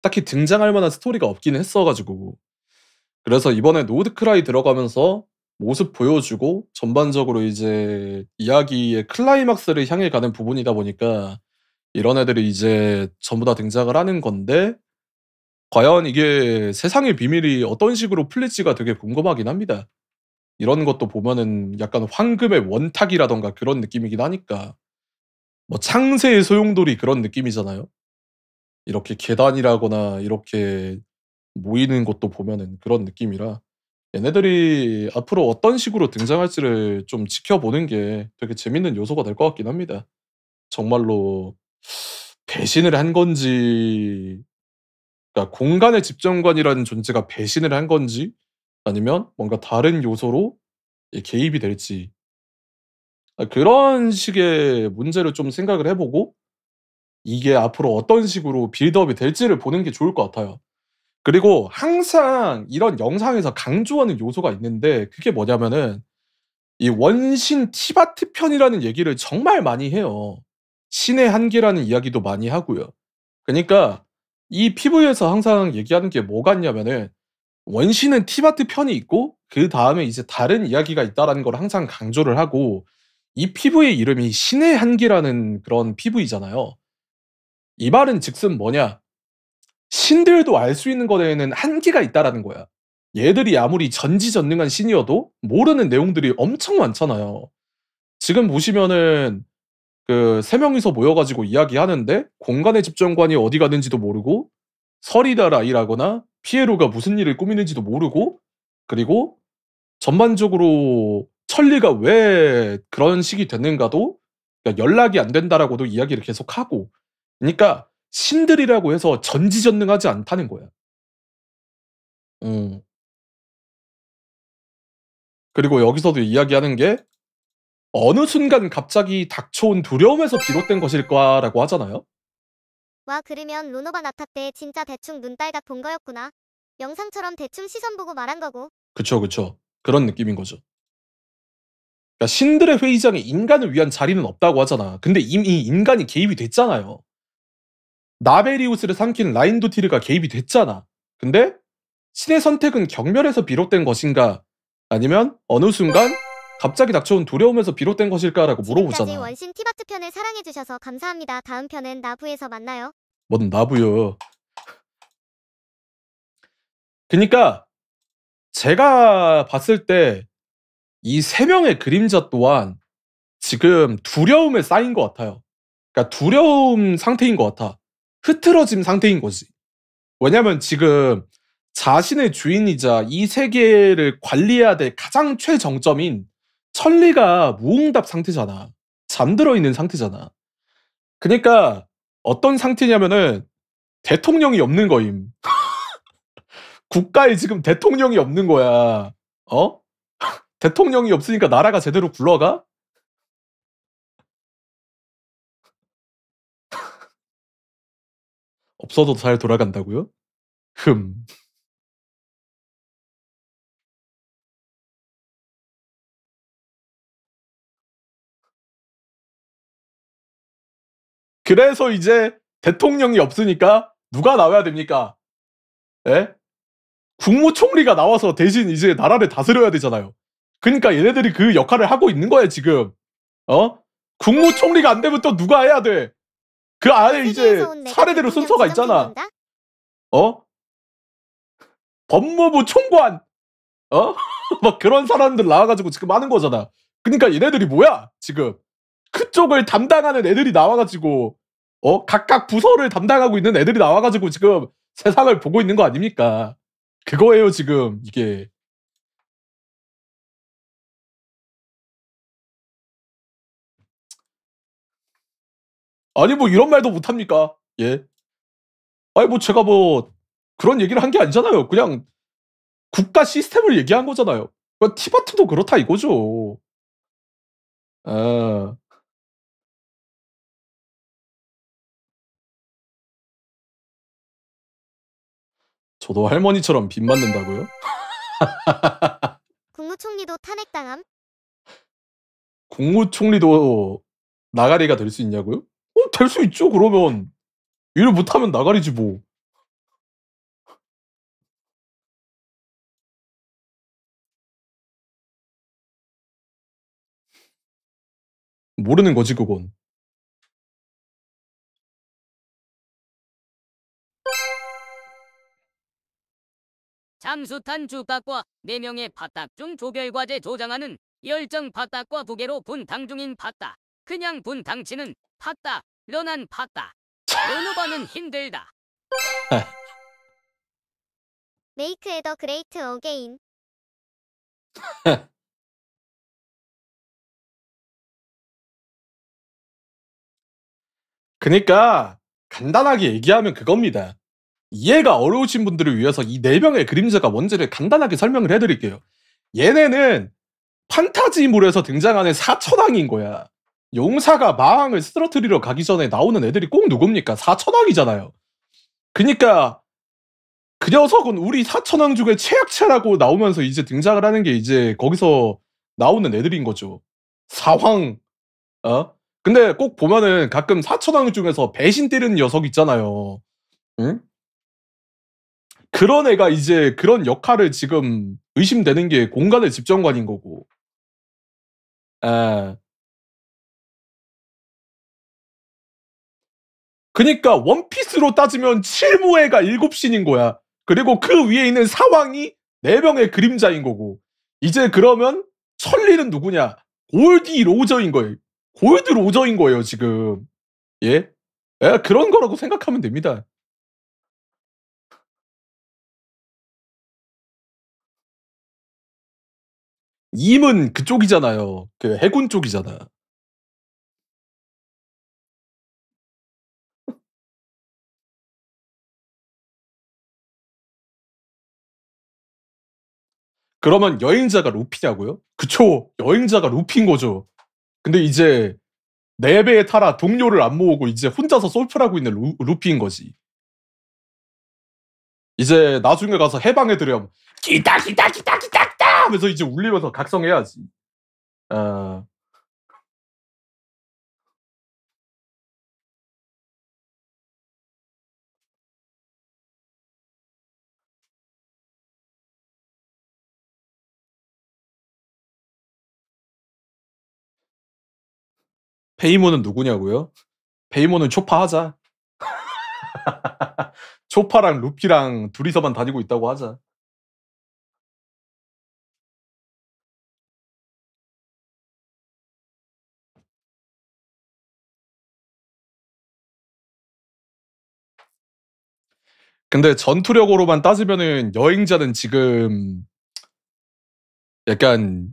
[SPEAKER 1] 딱히 등장할 만한 스토리가 없긴 했어가지고. 그래서 이번에 노드크라이 들어가면서 모습 보여주고 전반적으로 이제 이야기의 클라이막스를 향해 가는 부분이다 보니까 이런 애들이 이제 전부 다 등장을 하는 건데 과연 이게 세상의 비밀이 어떤 식으로 풀릴지가 되게 궁금하긴 합니다. 이런 것도 보면은 약간 황금의 원탁이라던가 그런 느낌이긴 하니까 뭐 창세의 소용돌이 그런 느낌이잖아요. 이렇게 계단이라거나 이렇게 모이는 것도 보면은 그런 느낌이라 얘네들이 앞으로 어떤 식으로 등장할지를 좀 지켜보는 게 되게 재밌는 요소가 될 것 같긴 합니다. 정말로 배신을 한 건지 그러니까 공간의 집정관이라는 존재가 배신을 한 건지 아니면 뭔가 다른 요소로 개입이 될지 그런 식의 문제를 좀 생각을 해보고 이게 앞으로 어떤 식으로 빌드업이 될지를 보는 게 좋을 것 같아요. 그리고 항상 이런 영상에서 강조하는 요소가 있는데 그게 뭐냐면은 이 원신 티바트 편이라는 얘기를 정말 많이 해요. 신의 한계라는 이야기도 많이 하고요. 그러니까 이 PV에서 항상 얘기하는 게 뭐가 있냐면은 원신은 티바트 편이 있고 그 다음에 이제 다른 이야기가 있다라는 걸 항상 강조를 하고 이 PV의 이름이 신의 한계라는 그런 PV잖아요. 이 말은 즉슨 뭐냐? 신들도 알 수 있는 것에는 한계가 있다라는 거야. 얘들이 아무리 전지전능한 신이어도 모르는 내용들이 엄청 많잖아요. 지금 보시면은 그 3명이서 모여가지고 이야기하는데 공간의 집정관이 어디 가는지도 모르고 서리다 라이라거나 피에로가 무슨 일을 꾸미는지도 모르고 그리고 전반적으로 천리가 왜 그런 식이 됐는가도 그러니까 연락이 안 된다라고도 이야기를 계속하고 그러니까 신들이라고 해서 전지전능하지 않다는 거야. 그리고 여기서도 이야기하는 게 어느 순간 갑자기 닥쳐온 두려움에서 비롯된 것일까라고 하잖아요.
[SPEAKER 10] 와 그러면 루노바 나타 때 진짜 대충 눈딸각 본 거였구나. 영상처럼 대충 시선 보고 말한 거고.
[SPEAKER 1] 그쵸. 그런 느낌인 거죠. 그러니까 신들의 회의장에 인간을 위한 자리는 없다고 하잖아. 근데 이미 인간이 개입이 됐잖아요. 나베리우스를 삼킨 라인도티르가 개입이 됐잖아. 근데 신의 선택은 경멸에서 비롯된 것인가 아니면 어느 순간 갑자기 닥쳐온 두려움에서 비롯된 것일까라고 물어보잖아.
[SPEAKER 10] 지금까지 원신 티바트 편을 사랑해주셔서 감사합니다. 다음 편은 나부에서 만나요.
[SPEAKER 1] 뭔 나부요. 그니까 제가 봤을 때 이 3명의 그림자 또한 지금 두려움에 쌓인 것 같아요. 그러니까 두려움 상태인 것 같아. 흐트러진 상태인 거지. 왜냐면 지금 자신의 주인이자 이 세계를 관리해야 될 가장 최정점인 천리가 무응답 상태잖아. 잠들어 있는 상태잖아. 그러니까 어떤 상태냐면은 대통령이 없는 거임. 국가에 지금 대통령이 없는 거야. 어? 대통령이 없으니까 나라가 제대로 굴러가? 없어도 잘 돌아간다고요? 흠. 그래서 이제 대통령이 없으니까 누가 나와야 됩니까? 예? 국무총리가 나와서 대신 이제 나라를 다스려야 되잖아요. 그러니까 얘네들이 그 역할을 하고 있는 거야 지금. 어? 국무총리가 안 되면 또 누가 해야 돼? 그 안에 이제
[SPEAKER 10] 세계에서 온 내가
[SPEAKER 1] 차례대로
[SPEAKER 10] 대통령
[SPEAKER 1] 순서가
[SPEAKER 10] 지정
[SPEAKER 1] 있잖아.
[SPEAKER 10] 생긴다?
[SPEAKER 1] 어? 법무부 총관, 어? 막 그런 사람들 나와가지고 지금 하는 거잖아. 그러니까 얘네들이 뭐야 지금? 그쪽을 담당하는 애들이 나와가지고 각각 부서를 담당하고 있는 애들이 나와가지고 지금 세상을 보고 있는 거 아닙니까? 그거예요 지금 이게. 아니 뭐 이런 말도 못합니까? 예. 아니 뭐 제가 뭐 그런 얘기를 한 게 아니잖아요. 그냥 국가 시스템을 얘기한 거잖아요. 그러니까 티바트도 그렇다 이거죠. 아, 저도 할머니처럼 빚 맞는다고요?
[SPEAKER 10] 국무총리도 탄핵당함?
[SPEAKER 1] 국무총리도 나가리가 될 수 있냐고요? 될 수 있죠. 그러면 일 못하면 나가리지 뭐. 모르는 거지 그건.
[SPEAKER 11] 잠수탄 주탁과 4명의 파탁 중 조별과제 조장하는 열정 파탁과 부계로 분당 중인 파탁. 그냥 분당치는 파탁, 런한 파탁. 런오바는 힘들다.
[SPEAKER 10] 메이크 에더 그레이트 어게인.
[SPEAKER 1] 그니까 간단하게 얘기하면 그겁니다. 이해가 어려우신 분들을 위해서 이 4명의 그림자가 뭔지를 간단하게 설명을 해드릴게요. 얘네는 판타지물에서 등장하는 사천왕인 거야. 용사가 마왕을 쓰러뜨리러 가기 전에 나오는 애들이 꼭 누굽니까? 사천왕이잖아요. 그니까 그 녀석은 우리 사천왕 중에 최약체라고 나오면서 이제 등장을 하는 게 이제 거기서 나오는 애들인 거죠. 사황, 어? 근데 꼭 보면은 가끔 사천왕 중에서 배신 때리는 녀석 있잖아요. 응? 그런 애가 이제 그런 역할을 지금 의심되는 게 공간의 집정관인 거고. 에. 그니까 원피스로 따지면 칠무회가 7신인 거야. 그리고 그 위에 있는 사왕이 4명의 그림자인 거고. 이제 그러면 천리는 누구냐? 골디 로저인 거예요. 골드 로저인 거예요, 지금. 예? 예, 그런 거라고 생각하면 됩니다. 임은 그쪽이잖아요. 그 해군 쪽이잖아. 그러면 여행자가 루피냐고요? 그쵸. 여행자가 루피인 거죠. 근데 이제 4배에 타라 동료를 안 모으고 이제 혼자서 솔플하고 있는 루피인 거지. 이제 나중에 가서 해방해 드렴. 기다 기다 기다 기다 기다 하면서 이제 울리면서 각성해야지. 아. 페이몬은 누구냐고요? 페이몬은 초파 하자. 초파랑 루피랑 둘이서만 다니고 있다고 하자. 근데 전투력으로만 따지면은 여행자는 지금 약간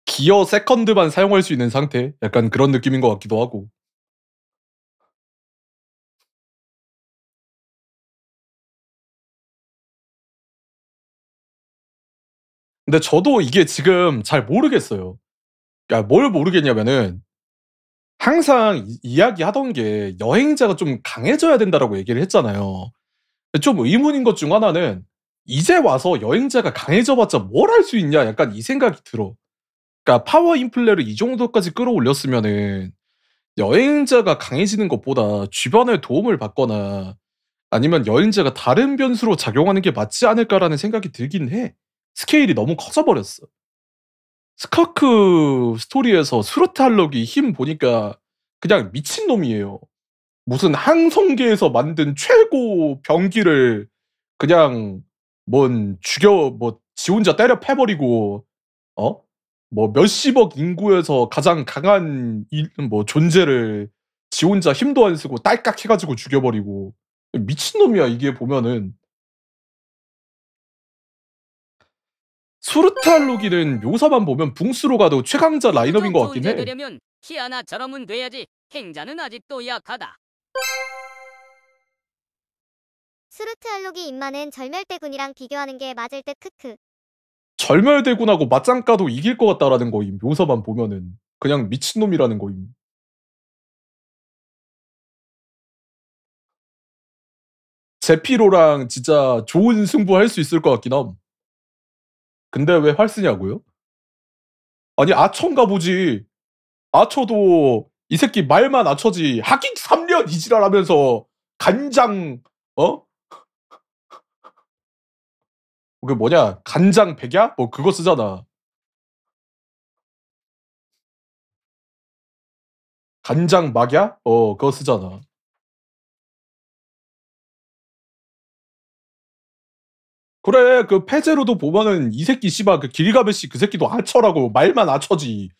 [SPEAKER 1] 기어 세컨드만 사용할 수 있는 상태? 약간 그런 느낌인 것 같기도 하고. 근데 저도 이게 지금 잘 모르겠어요. 그러니까 뭘 모르겠냐면은 항상 이야기하던 게 여행자가 좀 강해져야 된다라고 얘기를 했잖아요. 좀 의문인 것 중 하나는 이제 와서 여행자가 강해져봤자 뭘 할 수 있냐 약간 이 생각이 들어. 그러니까 파워 인플레를 이 정도까지 끌어올렸으면은 여행자가 강해지는 것보다 주변의 도움을 받거나 아니면 여행자가 다른 변수로 작용하는 게 맞지 않을까라는 생각이 들긴 해. 스케일이 너무 커져버렸어. 스카크 스토리에서 수르트 할럭이 힘 보니까 그냥 미친놈이에요. 무슨 항성계에서 만든 최고 병기를 그냥 지 혼자 때려 패버리고 뭐 몇십억 인구에서 가장 강한 존재를 지 혼자 힘도 안 쓰고 딸깍 해가지고 죽여버리고 미친놈이야 이게 보면은. 수르트 할로기는 묘사만 보면 붕스로 가도 최강자 라인업인 것 같긴 해.
[SPEAKER 11] 되려면 키아나처럼은 돼야지. 행자는 아직도 약하다.
[SPEAKER 10] 수르트 할록이 입마는 절멸대군이랑 비교하는 게 맞을 듯 크크.
[SPEAKER 1] 절멸대군하고 맞짱 까도 이길 것 같다라는 거임. 묘사만 보면은 그냥 미친놈이라는 거임. 제피로랑 진짜 좋은 승부 할 수 있을 것 같긴 함. 근데 왜 활 쓰냐고요? 아니 아처인가 보지. 아처도 이 새끼 말만 아처지. 하긴 3년 이지랄하면서 간장 그 뭐냐 간장 백야? 뭐 그거 쓰잖아. 간장 막야? 그거 쓰잖아. 그래 그 페제로도 보면은 이 새끼 씨발 그 길가메시 그 새끼도 아처라고 말만 아처지.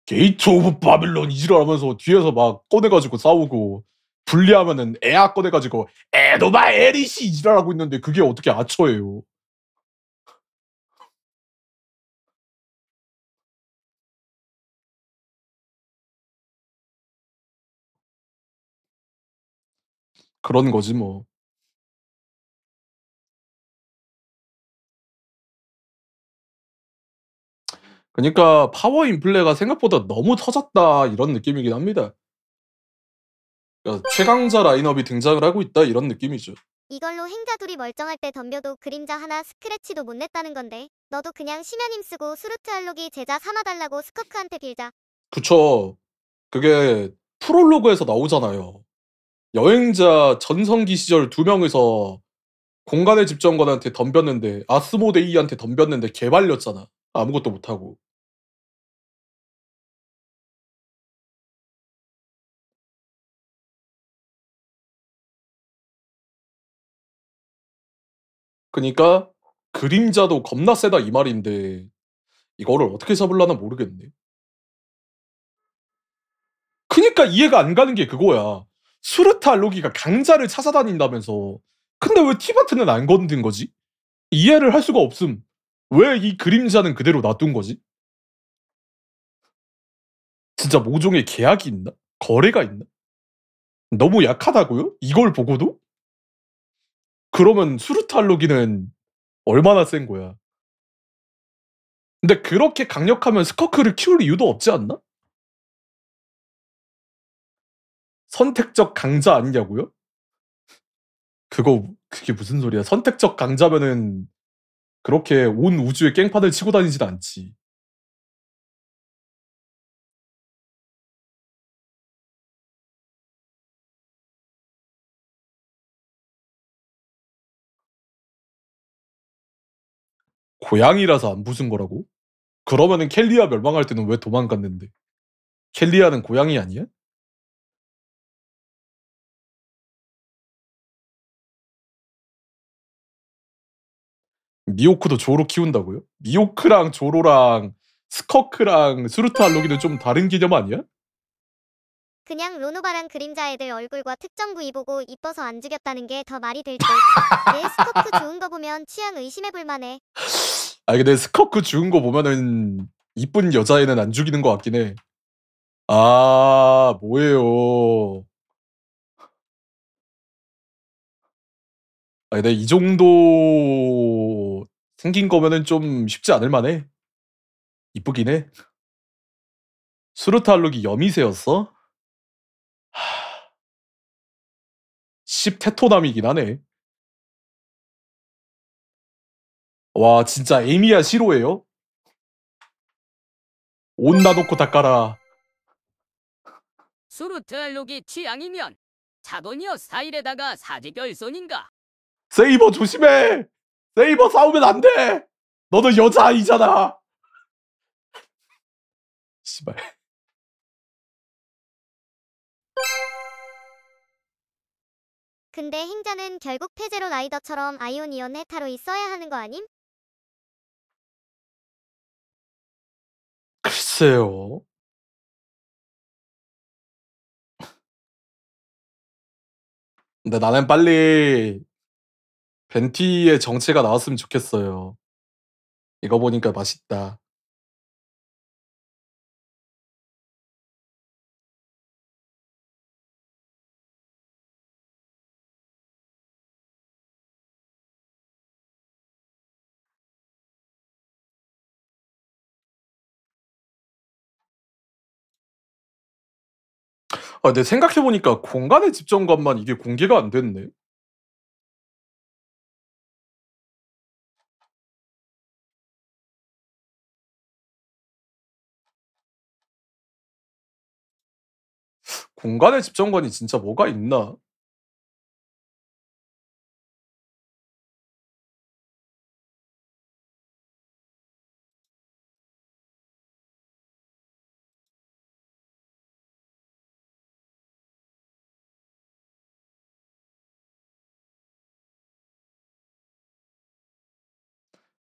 [SPEAKER 1] 게이트 오브 바빌론 이지랄하면서 뒤에서 막 꺼내가지고 싸우고 분리하면은 에아 꺼내가지고 에노바 에리시 이지랄하고 있는데 그게 어떻게 아처예요. 그런 거지 뭐. 그러니까 파워 인플레가 생각보다 너무 터졌다 이런 느낌이긴 합니다. 그러니까 최강자 라인업이 등장을 하고 있다 이런 느낌이죠.
[SPEAKER 10] 이걸로 행자 둘이 멀쩡할 때 덤벼도 그림자 하나 스크래치도 못 냈다는 건데 너도 그냥 심연 힘쓰고 수르트 할록이 제자 삼아달라고 스커크한테 빌자.
[SPEAKER 1] 그쵸. 그게 프롤로그에서 나오잖아요. 여행자 전성기 시절 2명이서 공간의 집정관한테 덤볐는데 아스모데이한테 덤볐는데 개발렸잖아. 아무것도 못하고. 그니까 그림자도 겁나 세다 이 말인데 이거를 어떻게 잡으려나 모르겠네. 그니까 이해가 안 가는 게 그거야. 수르타 알로기가 강자를 찾아다닌다면서. 근데 왜 티바트는 안 건든 거지? 이해를 할 수가 없음. 왜 이 그림자는 그대로 놔둔 거지? 진짜 모종의 계약이 있나? 거래가 있나? 너무 약하다고요? 이걸 보고도? 그러면 수르타 알로기는 얼마나 센 거야? 근데 그렇게 강력하면 스커크를 키울 이유도 없지 않나? 선택적 강자 아니냐고요? 그게 무슨 소리야? 선택적 강자면은 그렇게 온 우주에 깽판을 치고 다니진 않지. 고양이라서 안 부순 거라고? 그러면은 켈리아 멸망할 때는 왜 도망갔는데? 켈리아는 고양이 아니야? 미호크도 조로 키운다고요? 미호크랑 조로랑 스커크랑 수르트 알로기는 좀 다른 개념 아니야?
[SPEAKER 10] 그냥 로노바랑 그림자 애들 얼굴과 특정 부위 보고 이뻐서 안 죽였다는 게 더 말이 될 듯. 내 스커크 좋은 거 보면 취향 의심해볼 만해.
[SPEAKER 1] 아니 근데 스커크 죽은 거 보면은 이쁜 여자애는 안 죽이는 것 같긴 해. 아 뭐예요. 아니 근데 이 정도 생긴 거면은 좀 쉽지 않을 만해. 이쁘긴 해. 수르타알록이 여미새였어? 하... 10테토남이긴 하네. 와 진짜 에미야 시로예요? 옷 놔놓고 다 깔아.
[SPEAKER 11] 수루트알록이 취향이면 차도니어 스타일에다가 사지결손인가?
[SPEAKER 1] 세이버 조심해! 세이버 싸우면 안 돼! 너도 여자아이잖아! 씨발.
[SPEAKER 10] 근데 행자는 결국 페제로 라이더처럼 아이오니언 헤타로 있어야 하는 거 아님?
[SPEAKER 1] 글쎄요. 근데 나는 빨리 벤티의 정체가 나왔으면 좋겠어요. 이거 보니까 맛있다. 아, 근데 생각해보니까 공간의 집정관만 이게 공개가 안 됐네. 공간의 집정관이 진짜 뭐가 있나?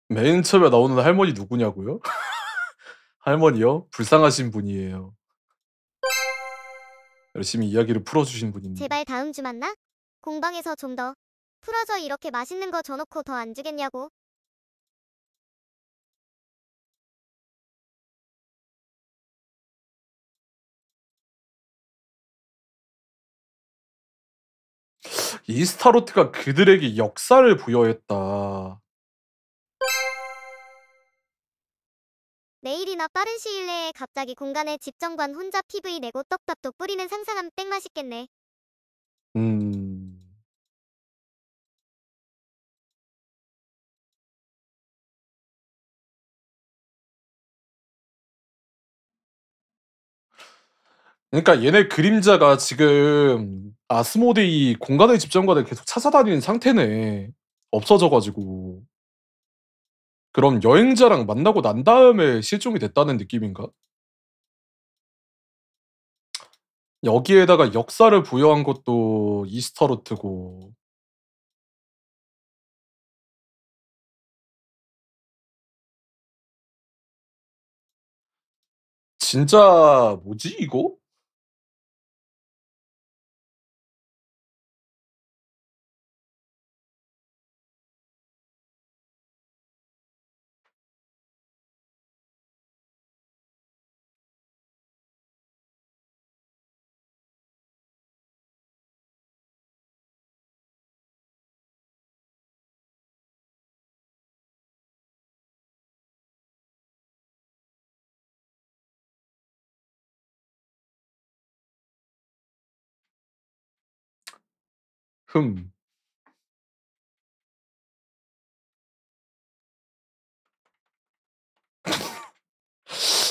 [SPEAKER 1] 맨 처음에 나오는 할머니 누구냐고요? 할머니요? 불쌍하신 분이에요. 열심히 이야기를 풀어주신 분인데.
[SPEAKER 10] 제발 다음 주 만나? 공방에서 좀 더 풀어줘. 이렇게 맛있는 거 줘놓고 더 안 주겠냐고.
[SPEAKER 1] 이스타로트가 그들에게 역사를 부여했다.
[SPEAKER 10] 내일이나 빠른 시일 내에 갑자기 공간의 집정관 혼자 PV 내고 떡밥도 뿌리는 상상함 땡 맛있겠네.
[SPEAKER 1] 그러니까 얘네 그림자가 지금 아스모데이 공간의 집정관을 계속 찾아다니는 상태네. 없어져가지고. 그럼 여행자랑 만나고 난 다음에 실종이 됐다는 느낌인가? 여기에다가 역사를 부여한 것도 이스타로트고. 진짜 뭐지 이거? 흠.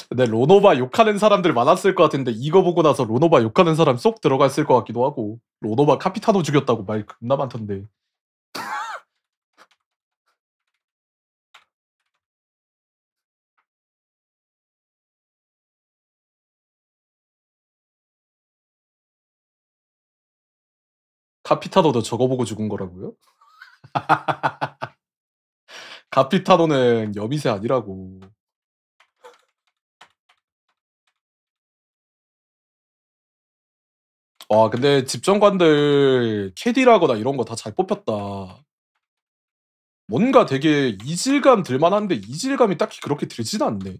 [SPEAKER 1] 근데 로노바 욕하는 사람들 많았을 것 같은데 이거 보고 나서 로노바 욕하는 사람 쏙 들어갔을 것 같기도 하고. 로노바 카피타노 죽였다고 말 겁나 많던데. 카피타노도 저거 보고 죽은 거라고요? 카피타노는 여미새 아니라고. 와 근데 집정관들 캐디라거나 이런 거 다 잘 뽑혔다. 뭔가 되게 이질감 들만한데 이질감이 딱히 그렇게 들진 않네.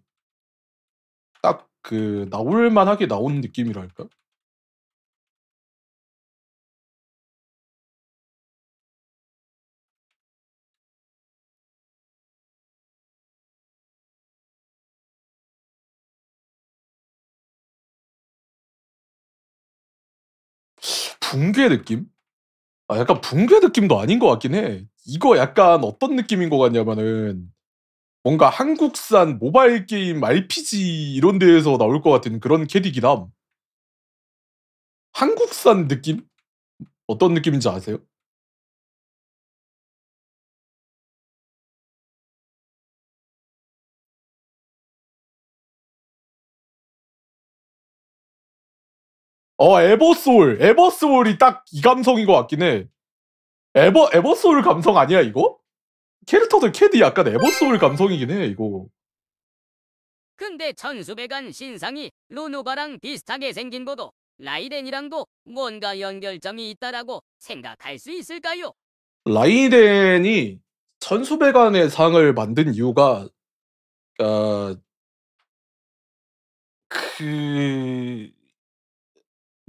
[SPEAKER 1] 딱 그 나올 만하게 나온 느낌이랄까? 붕괴 느낌? 아 약간 붕괴 느낌도 아닌 것 같긴 해. 이거 약간 어떤 느낌인 것 같냐면은 뭔가 한국산 모바일 게임 RPG 이런 데에서 나올 것 같은 그런 캐디긴 함. 한국산 느낌? 어떤 느낌인지 아세요? 에버소울. 에버소울이 딱 이 감성인 것 같긴 해. 에버소울 감성 아니야 이거? 캐릭터들 캐디 약간 에버소울 감성이긴 해 이거.
[SPEAKER 11] 근데 천수백안 신상이 루노바랑 비슷하게 생긴 것도 라이덴이랑도 뭔가 연결점이 있다라고 생각할 수 있을까요?
[SPEAKER 1] 라이덴이 천수백안의 상을 만든 이유가 그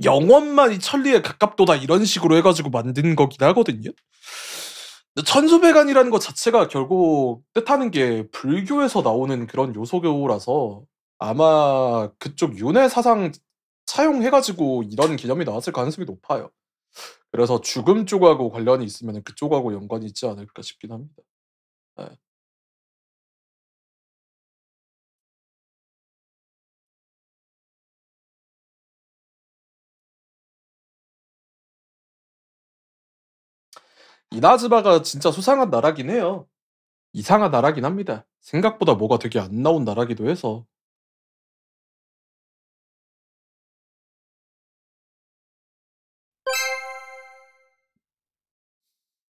[SPEAKER 1] 영원만이 천리에 가깝도다 이런 식으로 해가지고 만든 거긴 하거든요. 천수백안이라는 것 자체가 결국 뜻하는 게 불교에서 나오는 그런 요소교라서 아마 그쪽 윤회 사상 차용해가지고 이런 개념이 나왔을 가능성이 높아요. 그래서 죽음 쪽하고 관련이 있으면 그쪽하고 연관이 있지 않을까 싶긴 합니다. 네. 이나즈마가 진짜 수상한 나라긴 해요. 이상한 나라긴 합니다. 생각보다 뭐가 되게 안 나온 나라기도 해서.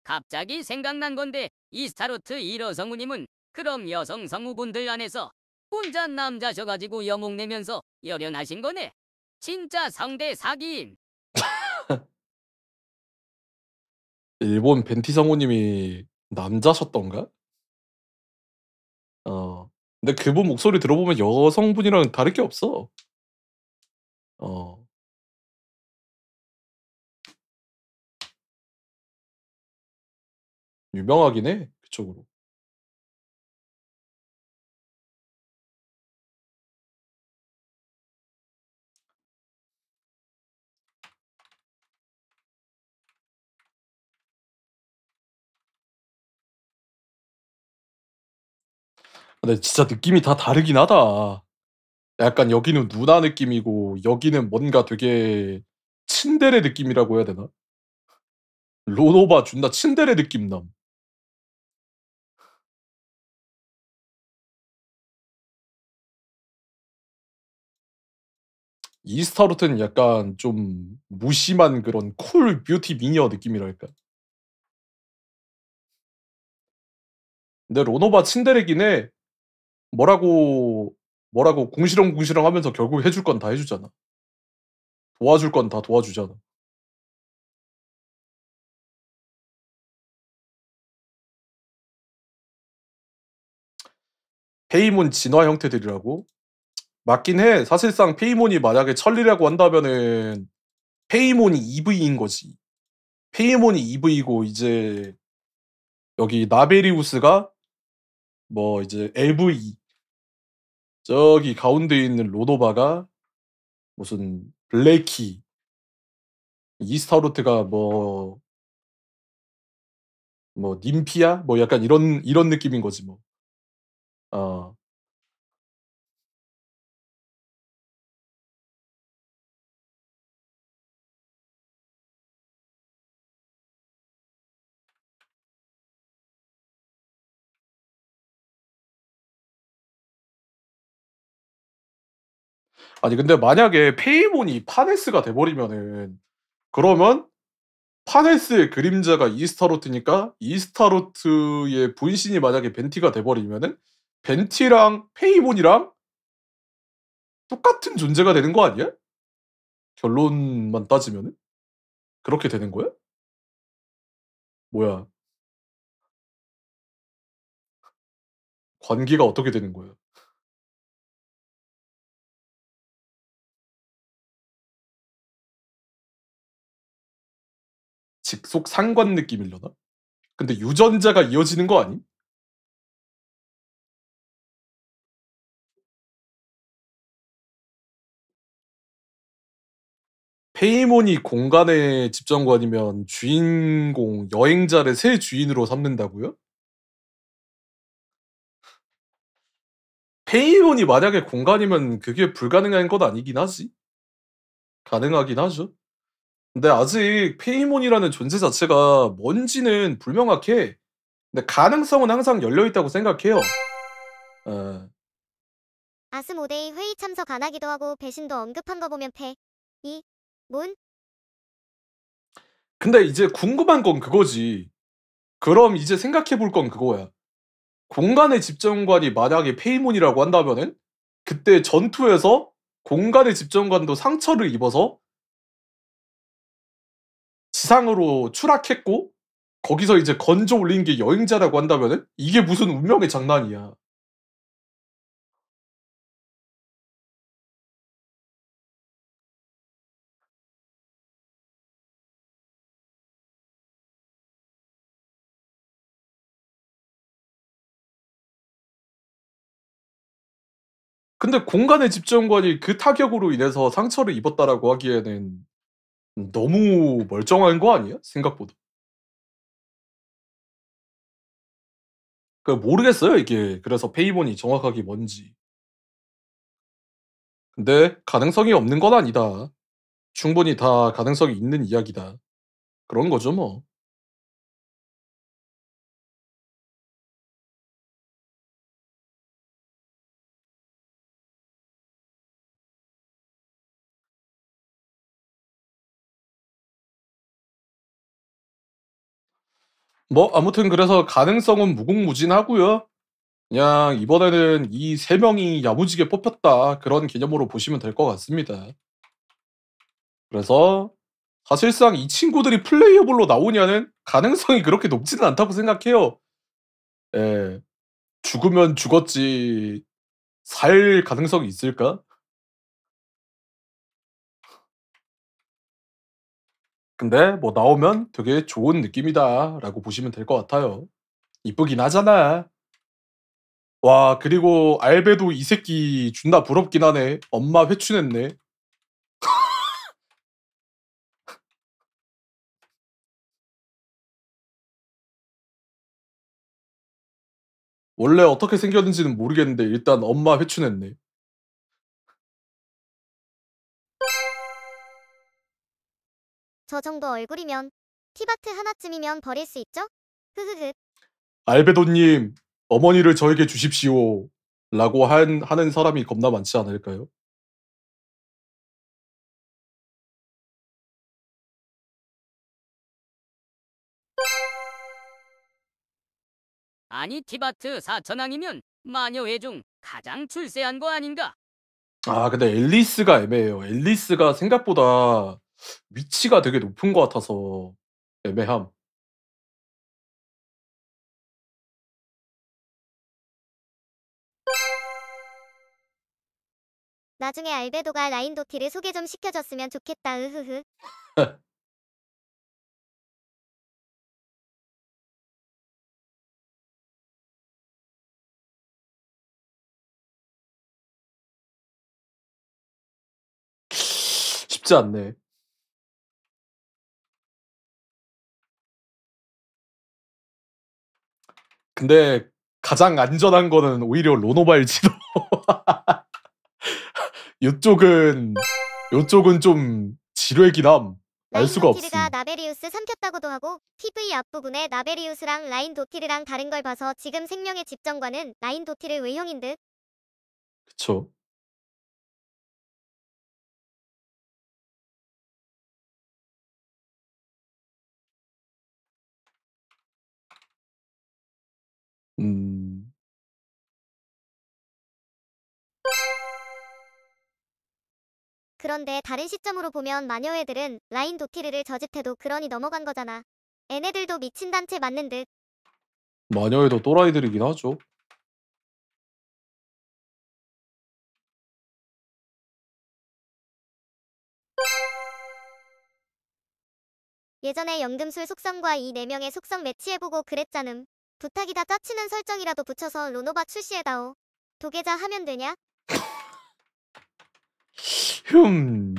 [SPEAKER 11] 갑자기 생각난 건데 이스타로트 1호 성우님은 그럼 여성 성우분들 안에서 혼자 남자셔가지고 여목 내면서 열연하신 거네. 진짜 성대 사기임.
[SPEAKER 1] 일본 벤티 성우님이 남자셨던가? 근데 그분 목소리 들어보면 여성분이랑 다를 게 없어. 유명하긴 해, 그쪽으로. 근데 진짜 느낌이 다 다르긴 하다. 약간 여기는 누나 느낌이고 여기는 뭔가 되게 츤데레 느낌이라고 해야 되나? 로노바 존나 츤데레 느낌 남. 이스타로트는 약간 좀 무심한 그런 쿨 뷰티 미녀 느낌이랄까? 근데 로노바 츤데레긴 해. 뭐라고 궁시렁궁시렁 하면서 결국 해줄 건 다 해주잖아. 도와줄 건 다 도와주잖아. 페이몬 진화 형태들이라고? 맞긴 해. 사실상 페이몬이 만약에 천리라고 한다면은 페이몬이 EV인 거지. 페이몬이 EV고 이제 여기 나베리우스가 뭐 이제 LV. 저기 가운데 있는 로노바가 무슨 블레이키. 이스타로트가 뭐 님피아? 뭐 약간 이런 느낌인 거지 뭐. 아니 근데 만약에 페이몬이 파네스가 돼버리면은 그러면 파네스의 그림자가 이스타로트니까 이스타로트의 분신이 만약에 벤티가 돼버리면은 벤티랑 페이몬이랑 똑같은 존재가 되는 거 아니야? 결론만 따지면은? 그렇게 되는 거야? 뭐야? 관계가 어떻게 되는 거야? 직속 상관 느낌이려나? 근데 유전자가 이어지는 거 아님? 페이몬이 공간의 집정관이면 주인공 여행자를 새 주인으로 삼는다고요? 페이몬이 만약에 공간이면 그게 불가능한 건 아니긴 하지. 가능하긴 하죠. 근데 아직 페이몬이라는 존재 자체가 뭔지는 불명확해. 근데 가능성은 항상 열려있다고 생각해요.
[SPEAKER 10] 아스모데이 회의 참석 안 하기도 하고 배신도 언급한 거 보면 문?
[SPEAKER 1] 근데 이제 궁금한 건 그거지. 그럼 이제 생각해볼 건 그거야. 공간의 집정관이 만약에 페이몬이라고 한다면은 그때 전투에서 공간의 집정관도 상처를 입어서 지상으로 추락했고 거기서 이제 건져 올린 게 여행자라고 한다면은 이게 무슨 운명의 장난이야. 근데 공간의 집정관이 그 타격으로 인해서 상처를 입었다라고 하기에는 너무 멀쩡한 거 아니야? 생각보다. 모르겠어요, 이게. 그래서 페이몬이 정확하게 뭔지. 근데 가능성이 없는 건 아니다. 충분히 다 가능성이 있는 이야기다. 그런 거죠, 뭐. 뭐 아무튼 그래서 가능성은 무궁무진하고요. 그냥 이번에는 이 3명이 야무지게 뽑혔다. 그런 개념으로 보시면 될 것 같습니다. 그래서 사실상 이 친구들이 플레이어블로 나오냐는 가능성이 그렇게 높지는 않다고 생각해요. 예. 죽으면 죽었지 살 가능성이 있을까? 근데 뭐 나오면 되게 좋은 느낌이다라고 보시면 될 것 같아요. 이쁘긴 하잖아. 와, 그리고 알베도 이 새끼 존나 부럽긴 하네. 엄마 회춘했네. 원래 어떻게 생겼는지는 모르겠는데 일단 엄마 회춘했네.
[SPEAKER 10] 저 정도 얼굴이면 티바트 하나쯤이면 버릴 수 있죠? 흐흐흐.
[SPEAKER 1] 알베도님, 어머니를 저에게 주십시오. 라고 하는 사람이 겁나 많지 않을까요?
[SPEAKER 11] 아니 티바트 4천왕이면 마녀회 중 가장 출세한 거 아닌가?
[SPEAKER 1] 아, 근데 앨리스가 애매해요. 앨리스가 생각보다 위치가 되게 높은 것 같아서 애매함.
[SPEAKER 10] 나중에 알베도가 라인 도티를 소개 좀 시켜줬으면 좋겠다. 으흐흐.
[SPEAKER 1] 쉽지 않네. 근데 가장 안전한 거는 오히려 로노발지도. 요쪽은 좀 지뢰긴 함. 알 수가 없음.
[SPEAKER 10] 라인 도티르가 나베리우스 삼켰다고도 하고 PV 앞부분에 나베리우스랑 라인 도티르랑 다른 걸 봐서 지금 생명의 집정관은 라인 도티르 외형인 듯.
[SPEAKER 1] 그쵸. 음.
[SPEAKER 10] 그런데 다른 시점으로 보면 마녀 애들은 라인 도티르를 저짓해도 그러니 넘어간 거잖아. 얘네들도 미친 단체 맞는 듯.
[SPEAKER 1] 마녀애도 또라이들이긴 하죠.
[SPEAKER 10] 예전에 연금술 속성과 이 4명의 속성 매치해보고 그랬잖음. 부탁이다 짜치는 설정이라도 붙여서 로노바 출시해다오. 도계자 하면 되냐?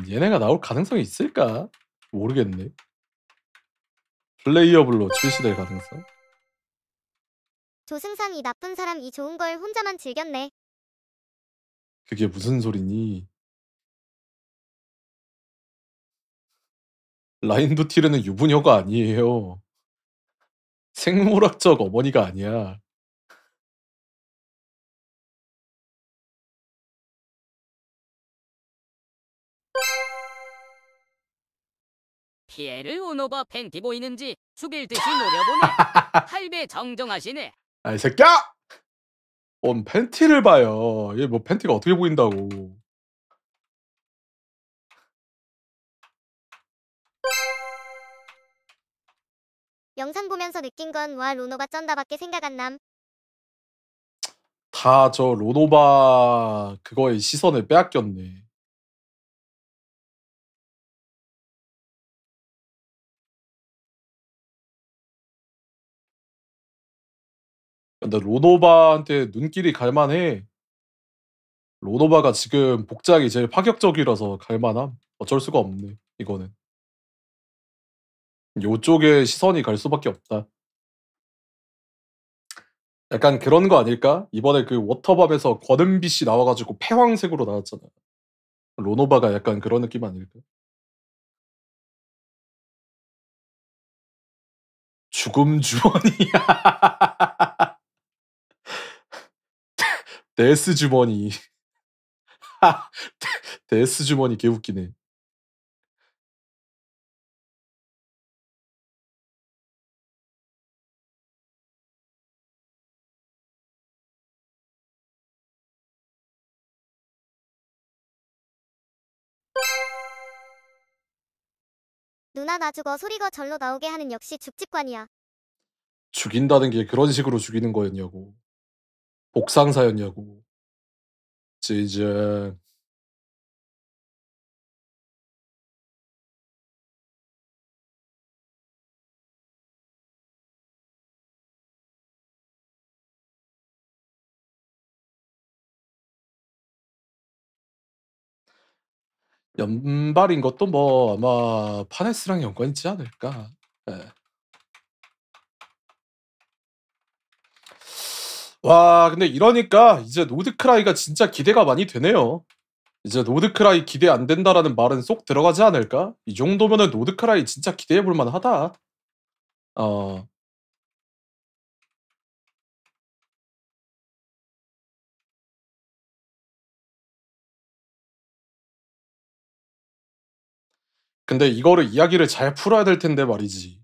[SPEAKER 1] 얘네가 나올 가능성이 있을까? 모르겠네. 플레이어블로 출시될 가능성?
[SPEAKER 10] 조승상 이 나쁜 사람 이 좋은 걸 혼자만 즐겼네.
[SPEAKER 1] 그게 무슨 소리니? 라인도티르는 유부녀가 아니에요. 생물학적 어머니가 아니야.
[SPEAKER 11] 피에르 오노바 팬티 보이는지 죽일 듯이 노려보네. 할배 정정하시네.
[SPEAKER 1] 아이 새끼야! 뭔 팬티를 봐요. 얘 뭐 팬티가 어떻게 보인다고.
[SPEAKER 10] 영상 보면서 느낀 건 와 로노바 쩐다밖에 생각 안 남.
[SPEAKER 1] 다 저 로노바 그거에 시선을 빼앗겼네. 근데 로노바한테 눈길이 갈만해. 로노바가 지금 복장이 제일 파격적이라서 갈만함. 어쩔 수가 없네, 이거는. 요쪽에 시선이 갈 수밖에 없다. 약간 그런 거 아닐까? 이번에 그 워터밤에서 권은비 씨 나와가지고 패황색으로 나왔잖아. 로노바가 약간 그런 느낌 아닐까? 죽음 주머니야. 데스 주머니. 데스 주머니 개웃기네.
[SPEAKER 10] 누나 나 죽어 소리가 절로 나오게 하는 역시 죽집관이야.
[SPEAKER 1] 죽인다는 게 그런 식으로 죽이는 거였냐고. 복상사였냐고. 이제 연발인 것도 뭐 아마 파네스랑 연관 있지 않을까. 예. 와 근데 이러니까 이제 노드크라이가 진짜 기대가 많이 되네요. 이제 노드크라이 기대 안 된다라는 말은 쏙 들어가지 않을까? 이 정도면은 노드크라이 진짜 기대해 볼 만하다. 어. 근데 이거를 이야기를 잘 풀어야 될 텐데 말이지.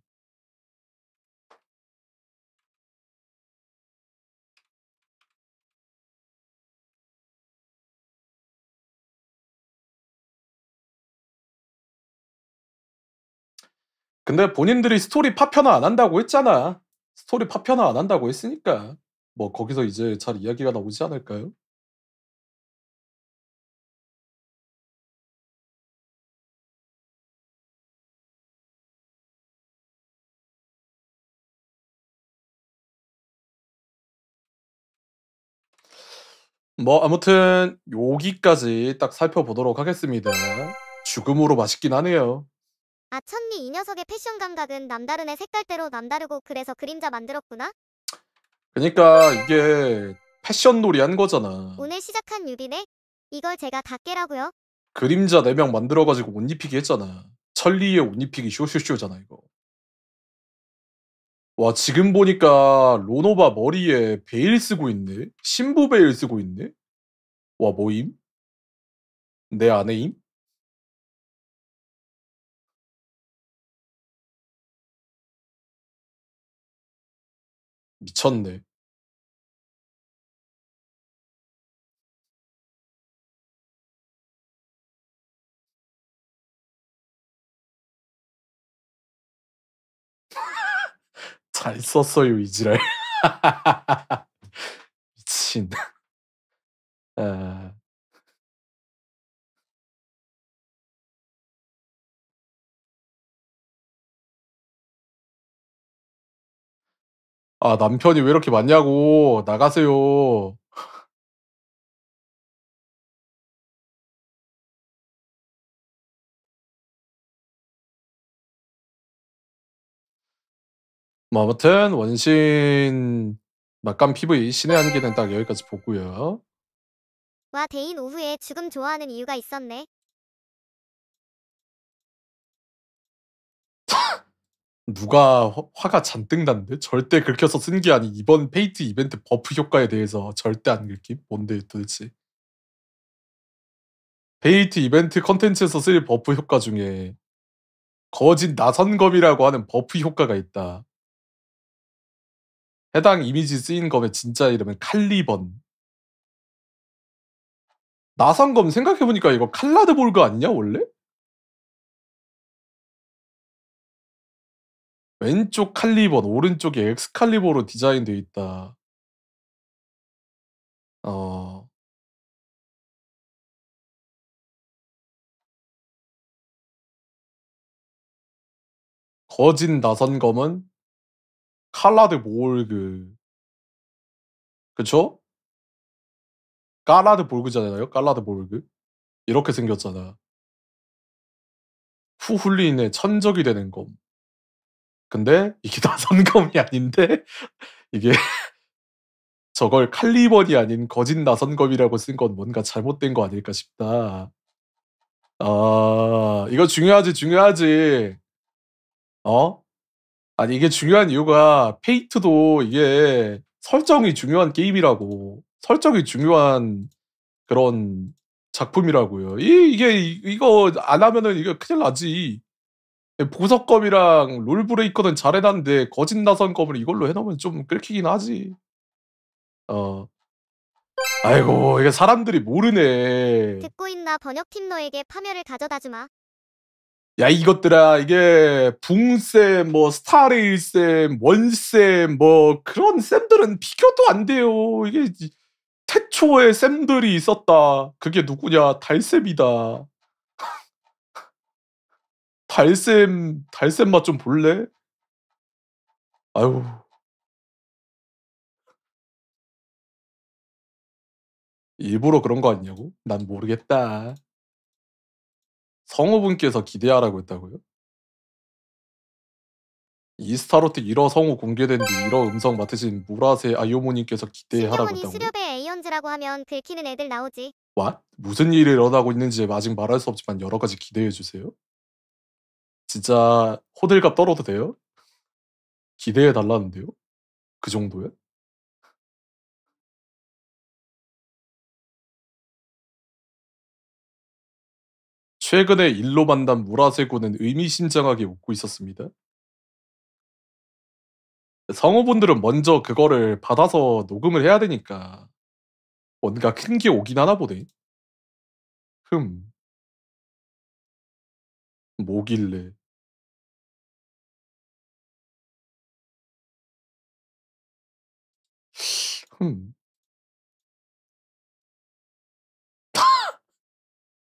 [SPEAKER 1] 근데 본인들이 스토리 파편화 안 한다고 했잖아. 스토리 파편화 안 한다고 했으니까 뭐 거기서 이제 잘 이야기가 나오지 않을까요? 뭐 아무튼 여기까지 딱 살펴보도록 하겠습니다. 죽음으로 맛있긴 하네요.
[SPEAKER 10] 아 천리 이 녀석의 패션 감각은 남다른 애 색깔대로 남다르고 그래서 그림자 만들었구나?
[SPEAKER 1] 그니까 이게 패션놀이 한 거잖아.
[SPEAKER 10] 오늘 시작한 유비네? 이걸 제가 다 깨라고요?
[SPEAKER 1] 그림자 4명 만들어가지고 옷 입히기 했잖아. 천리의 옷 입히기 쇼쇼쇼잖아 이거. 와 지금 보니까 로노바 머리에 베일 쓰고 있네. 신부 베일 쓰고 있네. 와 뭐임? 내 아내임? 미쳤네. 잘 썼어요 이지랄. 미친. 아. 아 남편이 왜 이렇게 많냐고. 나가세요. 뭐 아무튼 원신 막간 PV 신의 한계는 딱 여기까지 보고요.
[SPEAKER 10] 와 대인 오후에 죽음 좋아하는 이유가 있었네.
[SPEAKER 1] 누가 화가 잔뜩 났는데? 절대 긁혀서 쓴 게 아닌 이번 페이트 이벤트 버프 효과에 대해서 절대 안 긁힘? 뭔데 도대체? 페이트 이벤트 컨텐츠에서 쓸 버프 효과 중에 거짓 나선검이라고 하는 버프 효과가 있다. 해당 이미지 쓰인 검의 진짜 이름은 칼리번. 나선검 생각해보니까 이거 칼라드볼그 아니냐 원래? 왼쪽 칼리번, 오른쪽에 엑스칼리버로 디자인되어 있다. 거짓 나선검은 칼라드볼그. 그쵸? 까라드볼그잖아요. 깔라드볼그. 이렇게 생겼잖아. 후훌리인의 천적이 되는 검. 근데 이게 나선검이 아닌데 이게 저걸 칼리번이 아닌 거짓 나선검이라고 쓴 건 뭔가 잘못된 거 아닐까 싶다. 아 이거 중요하지. 어? 아니 이게 중요한 이유가 페이트도 이게 설정이 중요한 게임이라고. 설정이 중요한 그런 작품이라고요. 이거 안 하면은 이거 큰일 나지. 보석검이랑 롤브레이커는 잘 해놨는데 거짓 나선검을 이걸로 해놓으면 좀 끌히긴 하지. 아이고 이게 사람들이 모르네.
[SPEAKER 10] 듣고 있나 번역팀 너에게 파멸을 가져다주마.
[SPEAKER 1] 야 이것들아 이게 붕쌤 뭐 스타레일쌤 원쌤 뭐 그런 쌤들은 비교도 안 돼요. 이게 태초에 쌤들이 있었다. 그게 누구냐 달쌤이다. 달쌤 맛 좀 볼래? 아유 일부러 그런 거 아니냐고? 난 모르겠다. 성우분께서 기대하라고 했다고요? 이스타로트 1화 성우 공개된 뒤 1화 음성 맡으신 무라세 아요모님께서 기대하라고
[SPEAKER 10] 신경원이
[SPEAKER 1] 했다고요?
[SPEAKER 10] 수렵의 에이언즈라고 하면 들키는 애들 나오지.
[SPEAKER 1] What? 무슨 일이 일어나고 있는지 아직 말할 수 없지만 여러 가지 기대해 주세요. 진짜 호들갑 떨어도 돼요? 기대해 달라는데요? 그 정도야? 최근에 일로 만난 무라세군은 의미심장하게 웃고 있었습니다. 성우분들은 먼저 그거를 받아서 녹음을 해야 되니까 뭔가 큰 게 오긴 하나 보네. 뭐길래.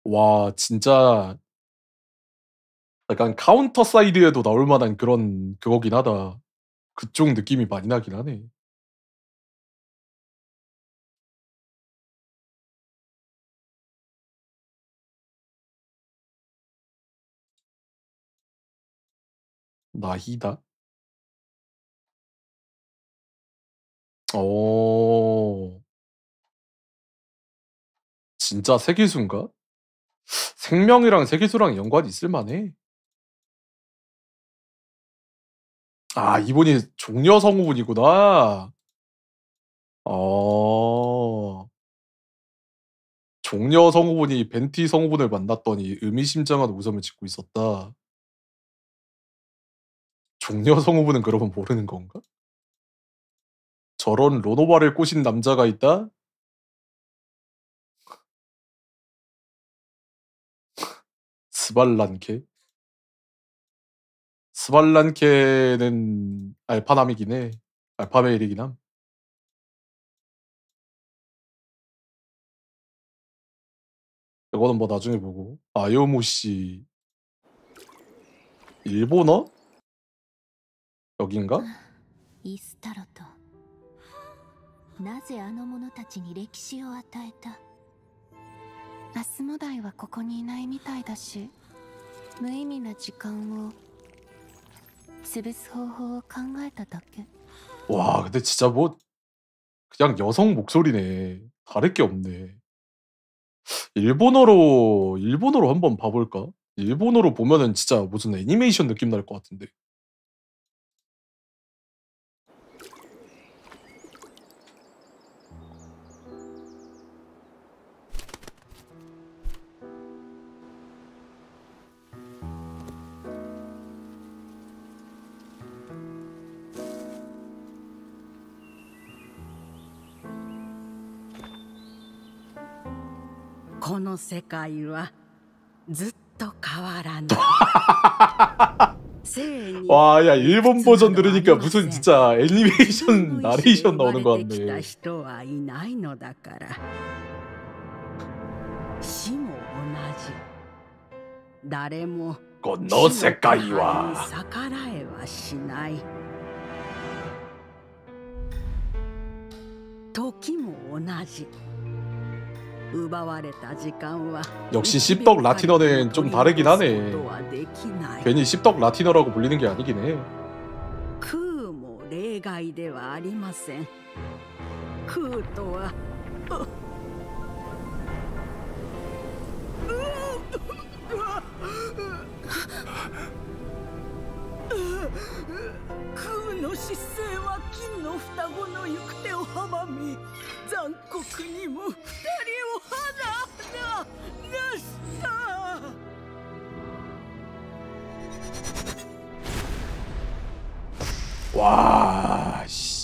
[SPEAKER 1] 와 진짜 약간 카운터 사이드에도 나올 만한 그런 그거긴 하다. 그쪽 느낌이 많이 나긴 하네. 나히다? 진짜 세기수인가? 생명이랑 세기수랑 연관이 있을 만해. 아 이분이 종려 성우분이구나. 종려 성우분이 벤티 성우분을 만났더니 의미심장한 웃음을 짓고 있었다. 종려 성우분은 그러면 모르는 건가? 저런 로노바를 꼬신 남자가 있다? 스발란케? 스발란케는 알파남이긴 해. 알파메일이긴 함. 이거는 뭐 나중에 보고. 아요무씨 일본어? 여긴가?
[SPEAKER 4] イスタロとなぜあの者たちに歴史を与えた。アスモダイはここにいないみたいだし、無意味な時間を潰す方法を考えただけ。
[SPEAKER 1] 와 근데 진짜 뭐 그냥 여성 목소리네. 다를 게 없네. 일본어로 한번 봐볼까? 일본어로 보면은 진짜 무슨 애니메이션 느낌 날 것 같은데.
[SPEAKER 3] 이の世界はずっと変わらない。
[SPEAKER 1] 와, 야, 일본 버전 들으니까 무슨 진짜 애니메이션 나레이션 나오는 것 같네.
[SPEAKER 3] 人はいないのだから。死も同じ。誰も
[SPEAKER 1] この世界は
[SPEAKER 3] 逆らえはしない。時も同じ。
[SPEAKER 1] 역시 씹덕 라틴어는 좀 다르긴 하네. 괜히 씹덕 라틴어라고 불리는 게 아니긴 해.
[SPEAKER 3] 空も例外ではありません。空とは空の姿勢は金の双子の行く手を阻み、残酷にも二人を放した。
[SPEAKER 1] 와, 씨.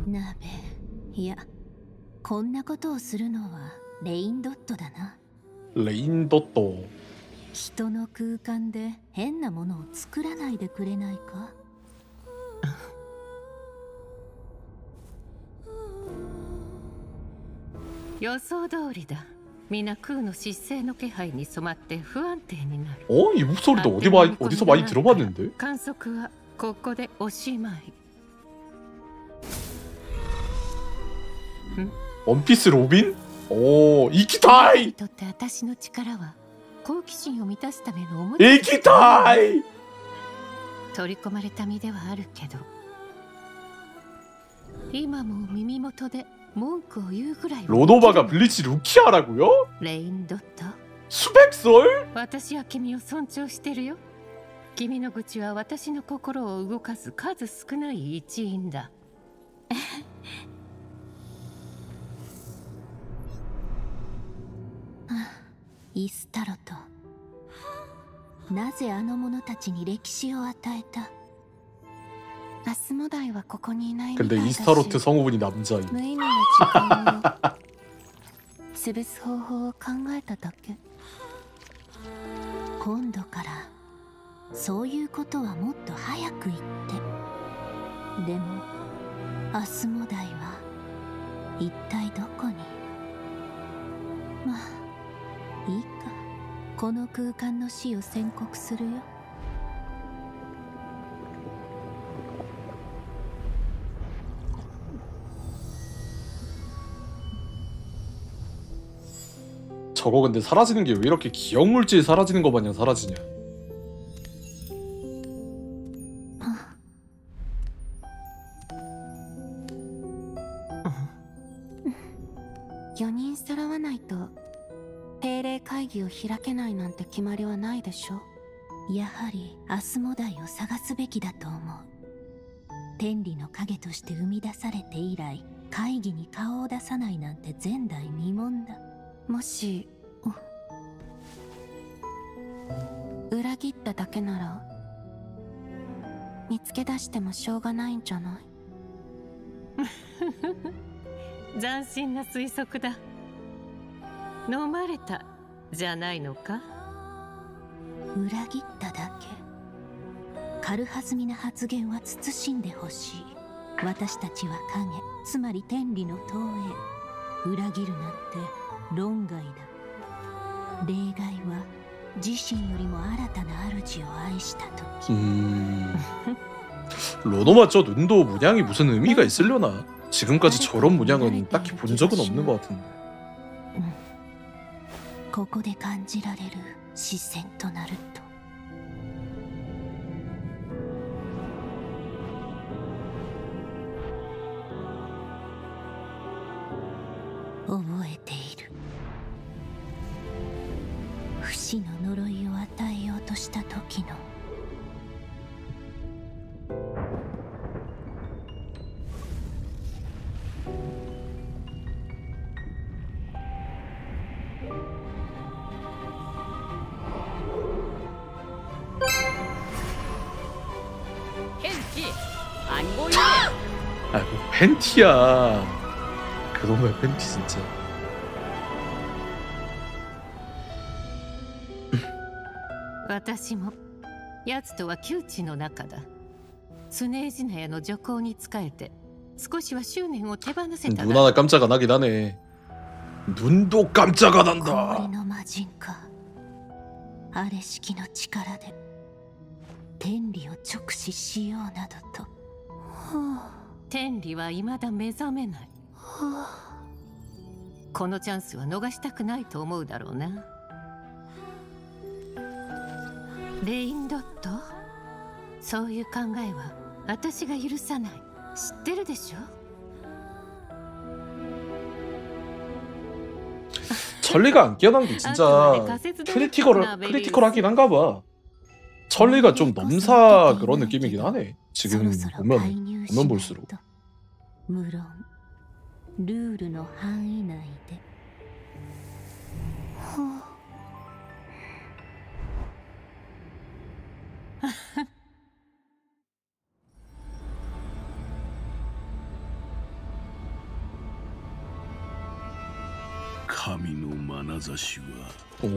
[SPEAKER 4] 나베, いや、こんなことをするのはレインドットだな。
[SPEAKER 1] 레인 도또.
[SPEAKER 4] 人の空間で変なものを作らないでくれないか。
[SPEAKER 12] 予想通りだ。皆空の失勢の気配に染まって不安定になる。
[SPEAKER 1] 이 목소리도 어디서 많이 들어봤는데?
[SPEAKER 12] 観測はここでおしまい。
[SPEAKER 1] 원피스 로빈? 오, 이키타이!
[SPEAKER 12] にとって私の力は好奇心を満たすためのおも
[SPEAKER 1] イキタイ！
[SPEAKER 12] 取り込まれた身ではあるけど、今も耳元で文句を言うぐらい。
[SPEAKER 1] 로노바가 블리치 루키아라고요?
[SPEAKER 12] レインドット、
[SPEAKER 1] 수백설?
[SPEAKER 12] 私は君を尊重してるよ。君の愚痴は私の心を動かす数少ない一因だ。
[SPEAKER 4] イスタロとなぜあの者たちに歴史を与えた。アスモダイはここにいないみたい
[SPEAKER 1] 근데
[SPEAKER 4] だし、
[SPEAKER 1] 이스타로트 성우분이 남자임.
[SPEAKER 4] 無意味な時間を潰す方法を考えただけ。今度からそういうことはもっと早く言って。でもアスモダイは一体どこに。まあいいか、この空間の死を宣告するよ。
[SPEAKER 1] 저거 근데 사라지는 게 왜 이렇게 기억물질 사라지는 것 마냥 사라지냐?
[SPEAKER 4] 4人揃わないと定例会議を開けないなんて決まりはないでしょ。やはりアスモダイを探すべきだと思う。天理の影として生み出されて以来、会議に顔を出さないなんて前代未聞だ。もし裏切っただけなら見つけ出してもしょうがないんじゃない？
[SPEAKER 12] 斬新な推測だ。飲まれたじゃないのか？
[SPEAKER 4] 裏切っただけ。軽はずみな発言は慎んでほしい。私たちは影、つまり天理の投影。裏切るなんて論外だ。例外は自身よりも新たな主を愛した時。
[SPEAKER 1] 러너마 저 눈도 문양이 무슨 의미가 있으려나? 지금까지 저런 문양은 딱히 본 적은 없는 것 같은데.
[SPEAKER 4] ここで感じられる視線となると覚えている。不死の呪いを与えようとした時の
[SPEAKER 11] 팬티 안 보이네.
[SPEAKER 1] 아이고 팬티야. 그놈의 팬티 진짜.
[SPEAKER 12] 私も奴とは窮地の中だ。スネージナヤの助行に仕えて少しは執念を手放せたが
[SPEAKER 1] 눈 하나 깜짝 안 하긴 하네. 눈도 깜짝 안 한다.
[SPEAKER 4] 氷の魔人か。あれしきの力で天理を直視しようなどと。
[SPEAKER 12] 天理は未だ目覚めない。このチャンスは逃したくないと思うだろうな。レインドット、そういう考えは私が許さない。知ってるでしょ？
[SPEAKER 1] 천리가 안 깨어난 게 진짜 크리티컬하긴 한가 봐. 천리가 좀 넘사 그런 느낌이긴 하네. 지금 보면 볼수록.
[SPEAKER 4] 無論ルールの範囲内で。
[SPEAKER 6] 神の眼差しは
[SPEAKER 1] 오.
[SPEAKER 6] あ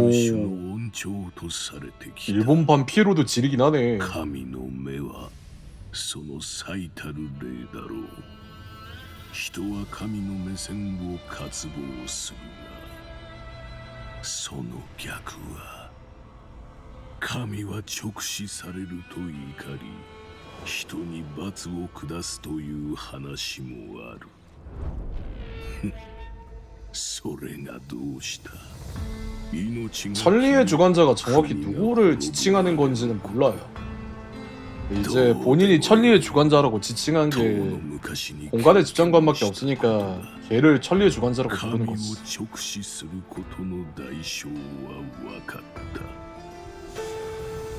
[SPEAKER 6] る種の恩寵とされてきた。
[SPEAKER 1] 일본판 피에로도 지르긴 하네.
[SPEAKER 6] 神の目はその最たる例だろう。人は神の目線を渇望するが、その逆は神は直視されると怒り、人に罰を下すという話もある。それがどうした？
[SPEAKER 1] 천리의 주관자가 정확히 누구를 지칭하는 건지는 몰라요. 이제 본인이 천리의 주관자라고 지칭한 게 공간의 집장관밖에 없으니까 걔를 천리의 주관자라고 부르는 거지.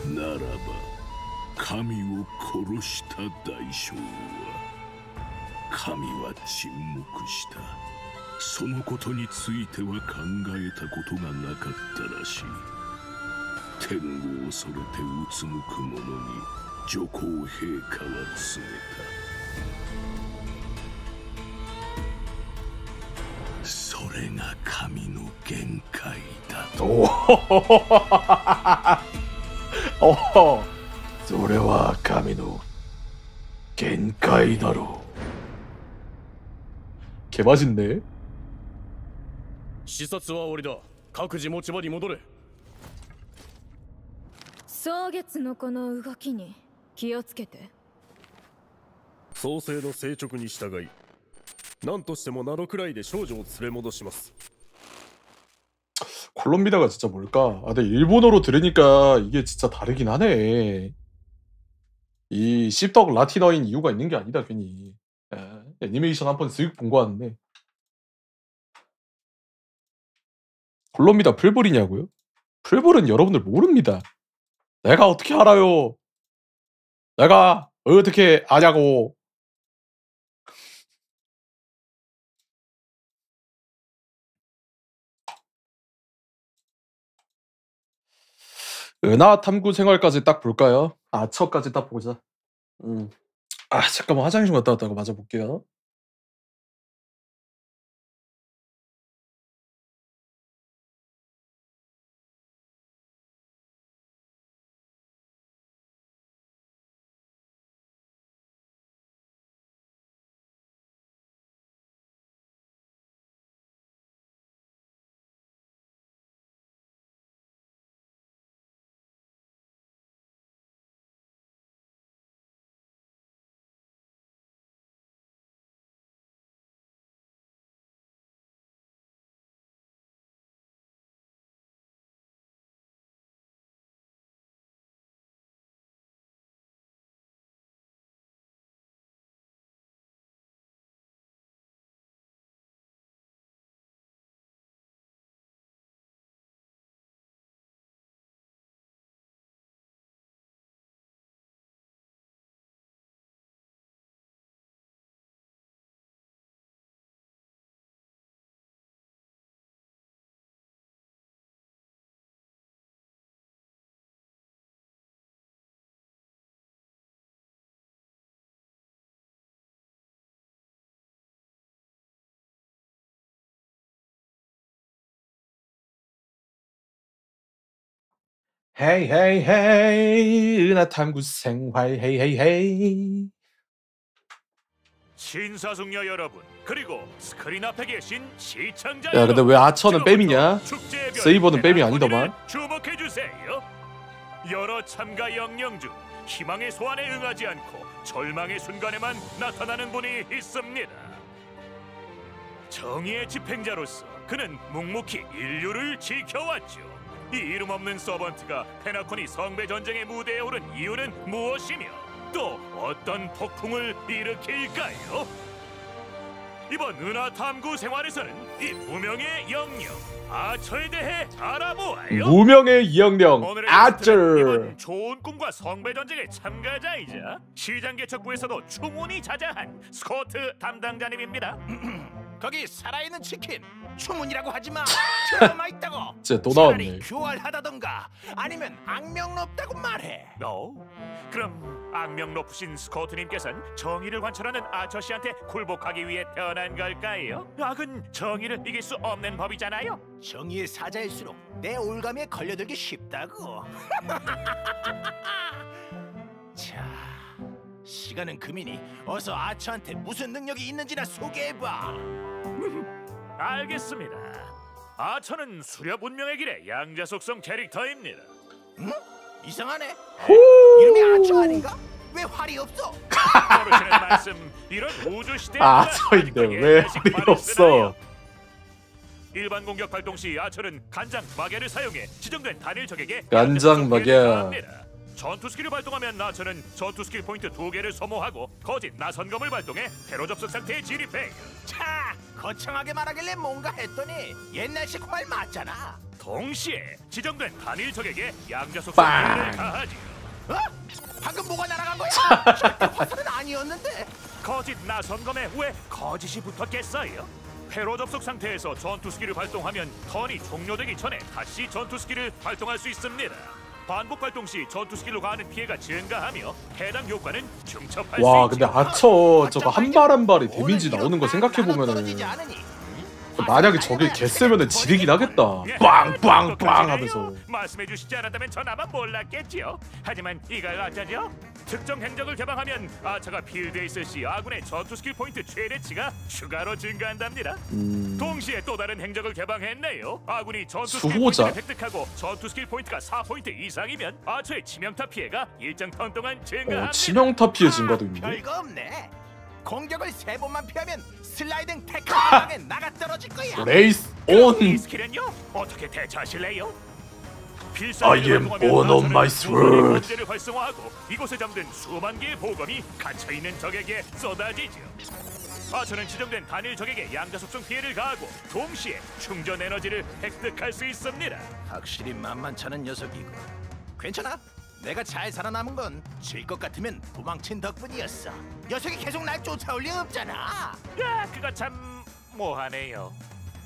[SPEAKER 6] 나そのことについては考えたことがなかったらしい。天を恐れてうつむく者に女皇陛下は告げた。それが神の限界だと。
[SPEAKER 1] おお、それは神の限界だろう。 개맛있네.
[SPEAKER 7] 視察は終わりだ。各自持ち場に戻れ。
[SPEAKER 8] 蒼月のこの動きに気をつけて。
[SPEAKER 13] 創世の聖直に従い、何としても7くらいで少女を連れ戻します。
[SPEAKER 1] 콜롬비아가 진짜 뭘까? 아, 근데 일본어로 들으니까 이게 진짜 다르긴 하네. 이 씹덕 라틴어인 이유가 있는 게 아니다 괜히. 애니메이션 한 번 쓱 본 거 같은데. 콜롬비아 풀볼이냐고요? 풀볼은 여러분들 모릅니다. 내가 어떻게 알아요? 내가 어떻게 아냐고. 은하 탐구 생활까지 딱 볼까요? 아처까지 딱 보자. 아 잠깐만 화장실 갔다 왔다가 마저 볼게요. 헤이 헤이 헤이 은하 탐구 생활 헤이 헤이 헤이.
[SPEAKER 14] 신사숙녀 여러분, 그리고 스크린 앞에 계신 시청자
[SPEAKER 1] 야 근데 왜 아처는 뺨이냐? 세이버는 뺨이 아니더만.
[SPEAKER 14] 주목해 주세요. 여러 참가 영령 중 희망의 소환에 응하지 않고 절망의 순간에만 나타나는 분이 있습니다. 정의의 집행자로서 그는 묵묵히 인류를 지켜왔죠. 이 이름 없는 서번트가 페나콘이 성배 전쟁의 무대에 오른 이유는 무엇이며 또 어떤 폭풍을 일으킬까요? 이번 은하 탐구 생활에서는 이 무명의 영령 아처에 대해 알아보아요.
[SPEAKER 1] 무명의 영령 아처.
[SPEAKER 14] 이번 좋은 꿈과 성배 전쟁의 참가자이자 시장 개척부에서도 충운이 자자한 스코트 담당자님입니다.
[SPEAKER 15] 거기 살아있는 치킨 주문이라고 하지마. 드라마 있다고.
[SPEAKER 1] 진짜 또 나왔네.
[SPEAKER 15] 차라리 교활하다던가 아니면 악명 높다고 말해.
[SPEAKER 14] 그럼 악명 높으신 스코트님께서는 정의를 관철하는 아처 씨한테 굴복하기 위해 태어난 걸까요? 악은 정의를 이길 수 없는 법이잖아요.
[SPEAKER 15] 정의의 사자일수록 내 올가미에 걸려들기 쉽다고. 자, 시간은 금이니 어서 아처한테 무슨 능력이 있는지나 소개해봐.
[SPEAKER 14] 알겠습니다. 아처는 수렵 운명의 길의 양자 속성 캐릭터입니다.
[SPEAKER 15] 응? 이상하네. 이름이 아처 아닌가? 왜 활이 없어?
[SPEAKER 14] 모르시는 말씀. 이런 우주 시대에
[SPEAKER 1] 아처인데 왜 활이 없어?
[SPEAKER 14] 일반 공격 발동 시 아처는 간장 마개를 사용해 지정된 단일 적에게
[SPEAKER 1] 간장 마개.
[SPEAKER 14] 전투 스킬을 발동하면 아처는 전투 스킬 포인트 2개를 소모하고 거짓 나선검을 발동해 회로 접속 상태에 진입해.
[SPEAKER 15] 차! 거창하게 말하길래 뭔가 했더니 옛날식 말 맞잖아.
[SPEAKER 14] 동시에 지정된 단일 적에게 양자 속성 피해를 가하지.
[SPEAKER 15] 어? 방금 뭐가 날아간 거야? 절대 화살은 아니었는데.
[SPEAKER 14] 거짓 나선검에 왜 거짓이 붙었겠어요? 회로 접속 상태에서 전투 스킬을 발동하면 턴이 종료되기 전에 다시 전투 스킬을 발동할 수 있습니다. 반복 발동 시 전투 스킬로 가하는 피해가 증가하며 해당 효과는 중첩할 수 있죠.
[SPEAKER 1] 와 근데 아처 저거 한 발 한 발이 데미지 나오는 거 생각해보면은 만약에 저게 개 세면은 지르긴 하겠다. 빵빵빵 하면서.
[SPEAKER 14] 말씀해주시지 않았다면 전 아마 몰랐겠지요. 하지만 이걸 어쩌죠? 특정 행적을 개방하면 아처가 필드에 있을 시 아군의 전투 스킬 포인트 최대치가 추가로 증가한답니다. 동시에 또 다른 행적을 개방했네요. 아군이 전투 스킬 포인트를 획득하고 전투 스킬 포인트가 4포인트 이상이면 아처의 치명타 피해가 일정 턴 동안 증가합니다.
[SPEAKER 1] 치명타 피해 증가도 있는데?
[SPEAKER 15] 별거 없네. 공격을 3번만 피하면 슬라이딩 태클 방에 나가 떨어질 거야.
[SPEAKER 1] 레이스 온.
[SPEAKER 14] 이 스킬은요? 어떻게 대처하실래요?
[SPEAKER 1] I am born on my sword.
[SPEAKER 14] 를 활성화하고 이곳에 잠든 수만 개의 보검이 갇혀 있는 적에게 쏟아지죠. 아처는 지정된 단일 적에게 양자 속성 피해를 가하고 동시에 충전 에너지를 획득할 수 있습니다.
[SPEAKER 15] 확실히 만만찮은 녀석이고. 괜찮아. 내가 잘 살아남은 건 질 것 같으면 도망친 덕분이었어. 녀석이 계속 날 쫓아올 리 없잖아.
[SPEAKER 14] 야, 그거 참 뭐하네요.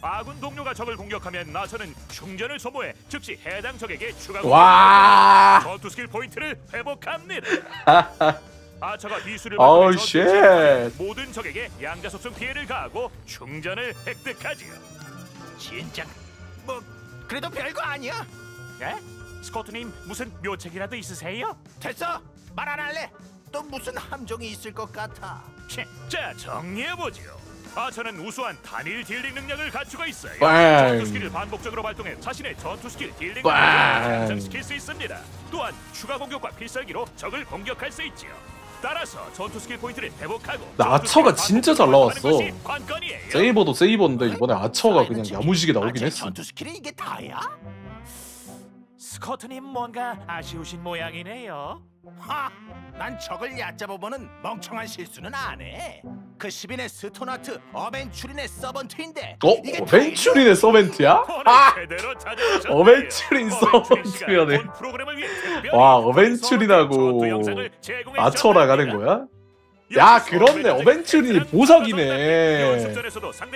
[SPEAKER 14] 아군 동료가 적을 공격하면 아처는 충전을 소모해 즉시 해당 적에게 추가
[SPEAKER 1] 와.
[SPEAKER 14] 전투 스킬 포인트를 회복합니다. 아처가 비수를
[SPEAKER 1] 어우,
[SPEAKER 14] 발동해 전투
[SPEAKER 1] 쉣.
[SPEAKER 14] 시작하면 모든 적에게 양자 속성 피해를 가하고 충전을 획득하지요.
[SPEAKER 15] 진짜 뭐 그래도 별거 아니야.
[SPEAKER 14] 예? 스코트님 무슨 묘책이라도 있으세요?
[SPEAKER 15] 됐어. 말 안 할래. 또 무슨 함정이 있을 것 같아.
[SPEAKER 14] 자, 정리해보죠. 아처는 우수한 단일 딜링 능력을 갖추고 있어요.
[SPEAKER 1] 빵.
[SPEAKER 14] 전투 스킬을 반복적으로 발동해 자신의 전투 스킬 딜링 능력을
[SPEAKER 1] 빵.
[SPEAKER 14] 향상시킬 수 있습니다. 또한 추가 공격과 필살기로 적을 공격할 수 있지요. 따라서 전투 스킬 포인트를 회복하고
[SPEAKER 1] 나 아처가 진짜 잘 나왔어.
[SPEAKER 14] 관건이에요.
[SPEAKER 1] 세이버도 세이버인데 이번에 아처가 그냥 야무지게 나오긴 했어.
[SPEAKER 15] 전투 스킬이 이게 다야?
[SPEAKER 14] 스코트님 뭔가 아쉬우신 모양이네요.
[SPEAKER 15] 하! 난 적을 얕잡아보는 멍청한 실수는 안 해. 그 10인의 스토나트 어벤츄린의 서번트인데 이게
[SPEAKER 1] 어벤츄린의 서벤트야? 아! 어벤츄린 서벤트면에 와 어벤츄린하고 아처랑 하는 거야? 야 그렇네 어벤츄린이 보석이네.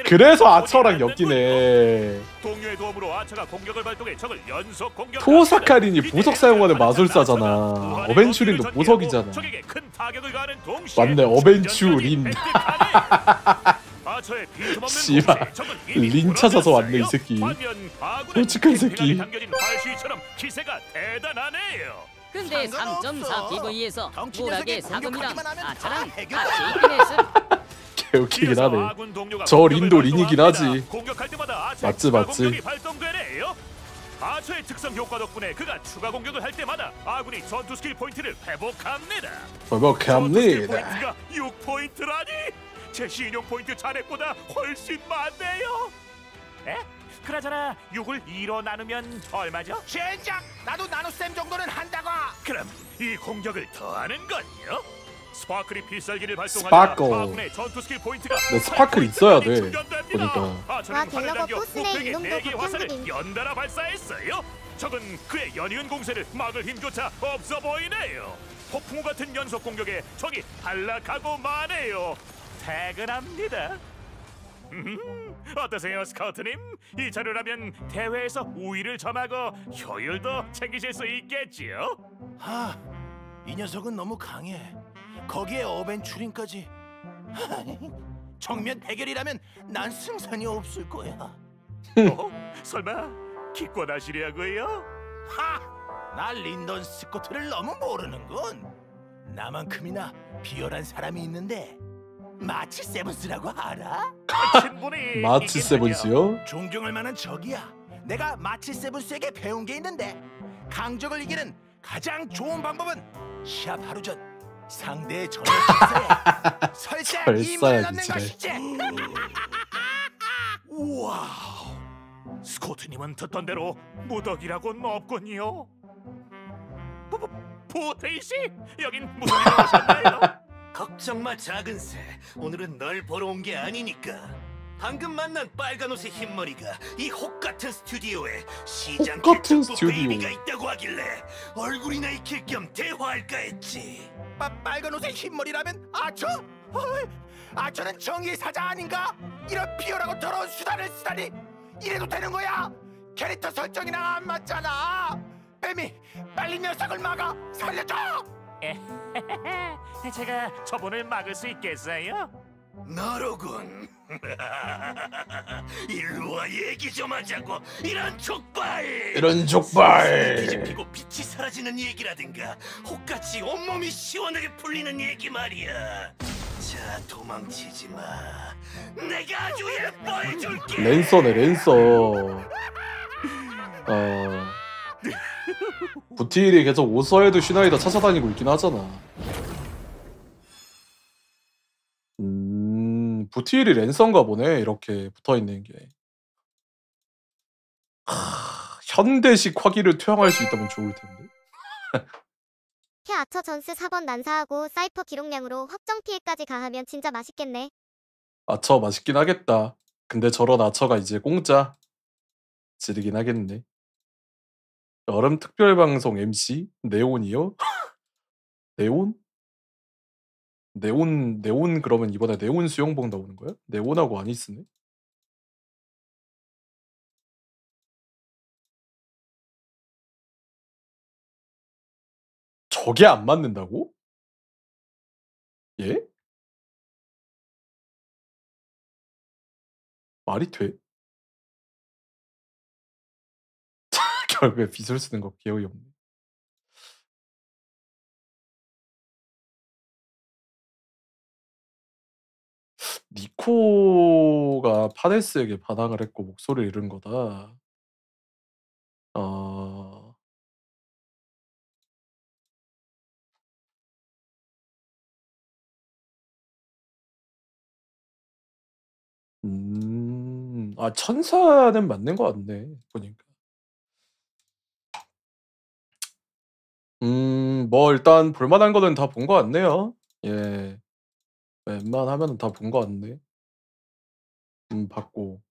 [SPEAKER 1] 그래서 아처랑 엮이네.
[SPEAKER 14] 동료의 도움으로 아처가 공격을 발동해 적을 연속 공격.
[SPEAKER 1] 토사카린이 보석 사용하는 마술사잖아. 어벤츄린도 보석이잖아.
[SPEAKER 14] 적에게 큰 타격을 가하는 동시에
[SPEAKER 1] 맞네 어벤츄린.
[SPEAKER 14] 아처의 빈틈없는
[SPEAKER 1] 씨발
[SPEAKER 14] 공세에 적은
[SPEAKER 1] 린 찾아서 왔네 이 새끼. 솔직한 새끼.
[SPEAKER 14] 당겨진 활시위처럼 기세가 대단하네요.
[SPEAKER 11] 근데 3.4 PV에서 쿨하게 사금이랑 아차랑 같이 있긴 했음.
[SPEAKER 1] 개웃기긴 하네. 저 린도 린이긴 하지.
[SPEAKER 14] 공격할 때마다
[SPEAKER 1] 맞지 맞지.
[SPEAKER 14] 공격이 발동되네요. 아처의 특성 효과 덕분에 그가 추가 공격을 할 때마다 아군이 전투 스킬 포인트를 회복합니다.
[SPEAKER 1] 회복합니다.
[SPEAKER 14] 포인트가 6포인트라니? 제 신용 포인트 잔액보다 훨씬 많네요. 에? 그나저나 6을 2로 나누면 얼마죠?
[SPEAKER 15] 젠장! 나도 나눗셈 정도는 한다고!
[SPEAKER 14] 그럼 이 공격을 더하는 건요? 스파클이 필살기를 발동하자
[SPEAKER 1] 스파클.
[SPEAKER 14] 아군의 전투 스킬 포인트가
[SPEAKER 1] 근데 스파클 있어야 돼. 보니까.
[SPEAKER 10] 와 갤러거 포스의 이놈도
[SPEAKER 14] 화살을
[SPEAKER 10] 극혐그림.
[SPEAKER 14] 연달아 발사했어요. 적은 그의 연이은 공세를 막을 힘조차 없어 보이네요. 폭풍우 같은 연속 공격에 적이 탈락하고 마네요. 퇴근합니다. 어떠세요, 스카우트님? 이 자료라면 대회에서 우위를 점하고 효율도 챙기실 수 있겠지요?
[SPEAKER 15] 하, 이 녀석은 너무 강해. 거기에 어벤츄린까지. 정면 대결이라면 난 승산이 없을 거야.
[SPEAKER 14] 설마 기권하시려고요?
[SPEAKER 15] 하! 나 린던 스코트를 너무 모르는군. 나만큼이나 비열한 사람이 있는데 마치 세븐스라고 알아?
[SPEAKER 1] 마치 세븐스요?
[SPEAKER 15] 존경할 만한 적이야. 내가 마치 세븐스에게 배운 게 있는데 강적을 이기는 가장 좋은 방법은 시합 하루 전 상대의 전을 설사 이문을 넣는 것이지.
[SPEAKER 14] 와우, 스코트님은 듣던 대로 무덕이라고는 없군요. 보테이씨, 여긴 무슨 일을 하셨나요?
[SPEAKER 16] 걱정 마 작은 새. 오늘은 널 보러 온 게 아니니까. 방금 만난 빨간 옷의 흰머리가 이 혹 같은 스튜디오에 시장
[SPEAKER 1] 같은
[SPEAKER 16] 킬토프 베이비가 있다고 하길래 얼굴이나 익힐 겸 대화할까 했지.
[SPEAKER 15] 빨간 옷의 흰머리라면 아처? 아처는 정의의 사자 아닌가? 이런 비열하고 더러운 수단을 쓰다니. 이래도 되는 거야? 캐릭터 설정이랑 안 맞잖아. 뱀이 빨리 녀석을 막아. 살려줘.
[SPEAKER 14] 제가 저분을 막을 수 있겠어요?
[SPEAKER 16] 너로군. 일로와 얘기 좀 하자고. 이런 족발.
[SPEAKER 1] 이런 족발.
[SPEAKER 16] 뒤집히고 빛이 사라지는 얘기라든가 혹같이 온몸이 시원하게 풀리는 얘기 말이야. 자 도망치지 마. 내가 아주 예뻐해줄게.
[SPEAKER 1] 랜서네 랜서. 부티일이 계속 오서에도 슈나이더 찾아다니고 있긴 하잖아. 부티일이 랜서인가 보네. 이렇게 붙어있는 게. 현대식 화기를 투영할 수 있다면 좋을 텐데.
[SPEAKER 10] 캐 아처 전스 4번 난사하고 사이퍼 기록량으로 확정 피해까지 가하면 진짜 맛있겠네.
[SPEAKER 1] 아처 맛있긴 하겠다. 근데 저런 아처가 이제 공짜. 지르긴 하겠네. 여름 특별방송 MC? 네온이요? 네온? 네온 그러면 이번에 네온 수영복 나오는 거야? 네온하고 아니스네? 저게 안 맞는다고? 예? 말이 돼? 결국에 빗을 쓰는 거 기억이 없네. 니코가 파데스에게 반항을 했고 목소리를 잃은 거다. 어... 아 천사는 맞는 것 같네 보니까. 뭐 일단 볼만한 거는 다 본 것 같네요. 예, 웬만하면 다 본 것 같네. 봤고.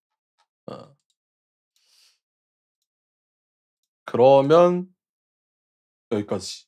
[SPEAKER 1] 그러면 여기까지.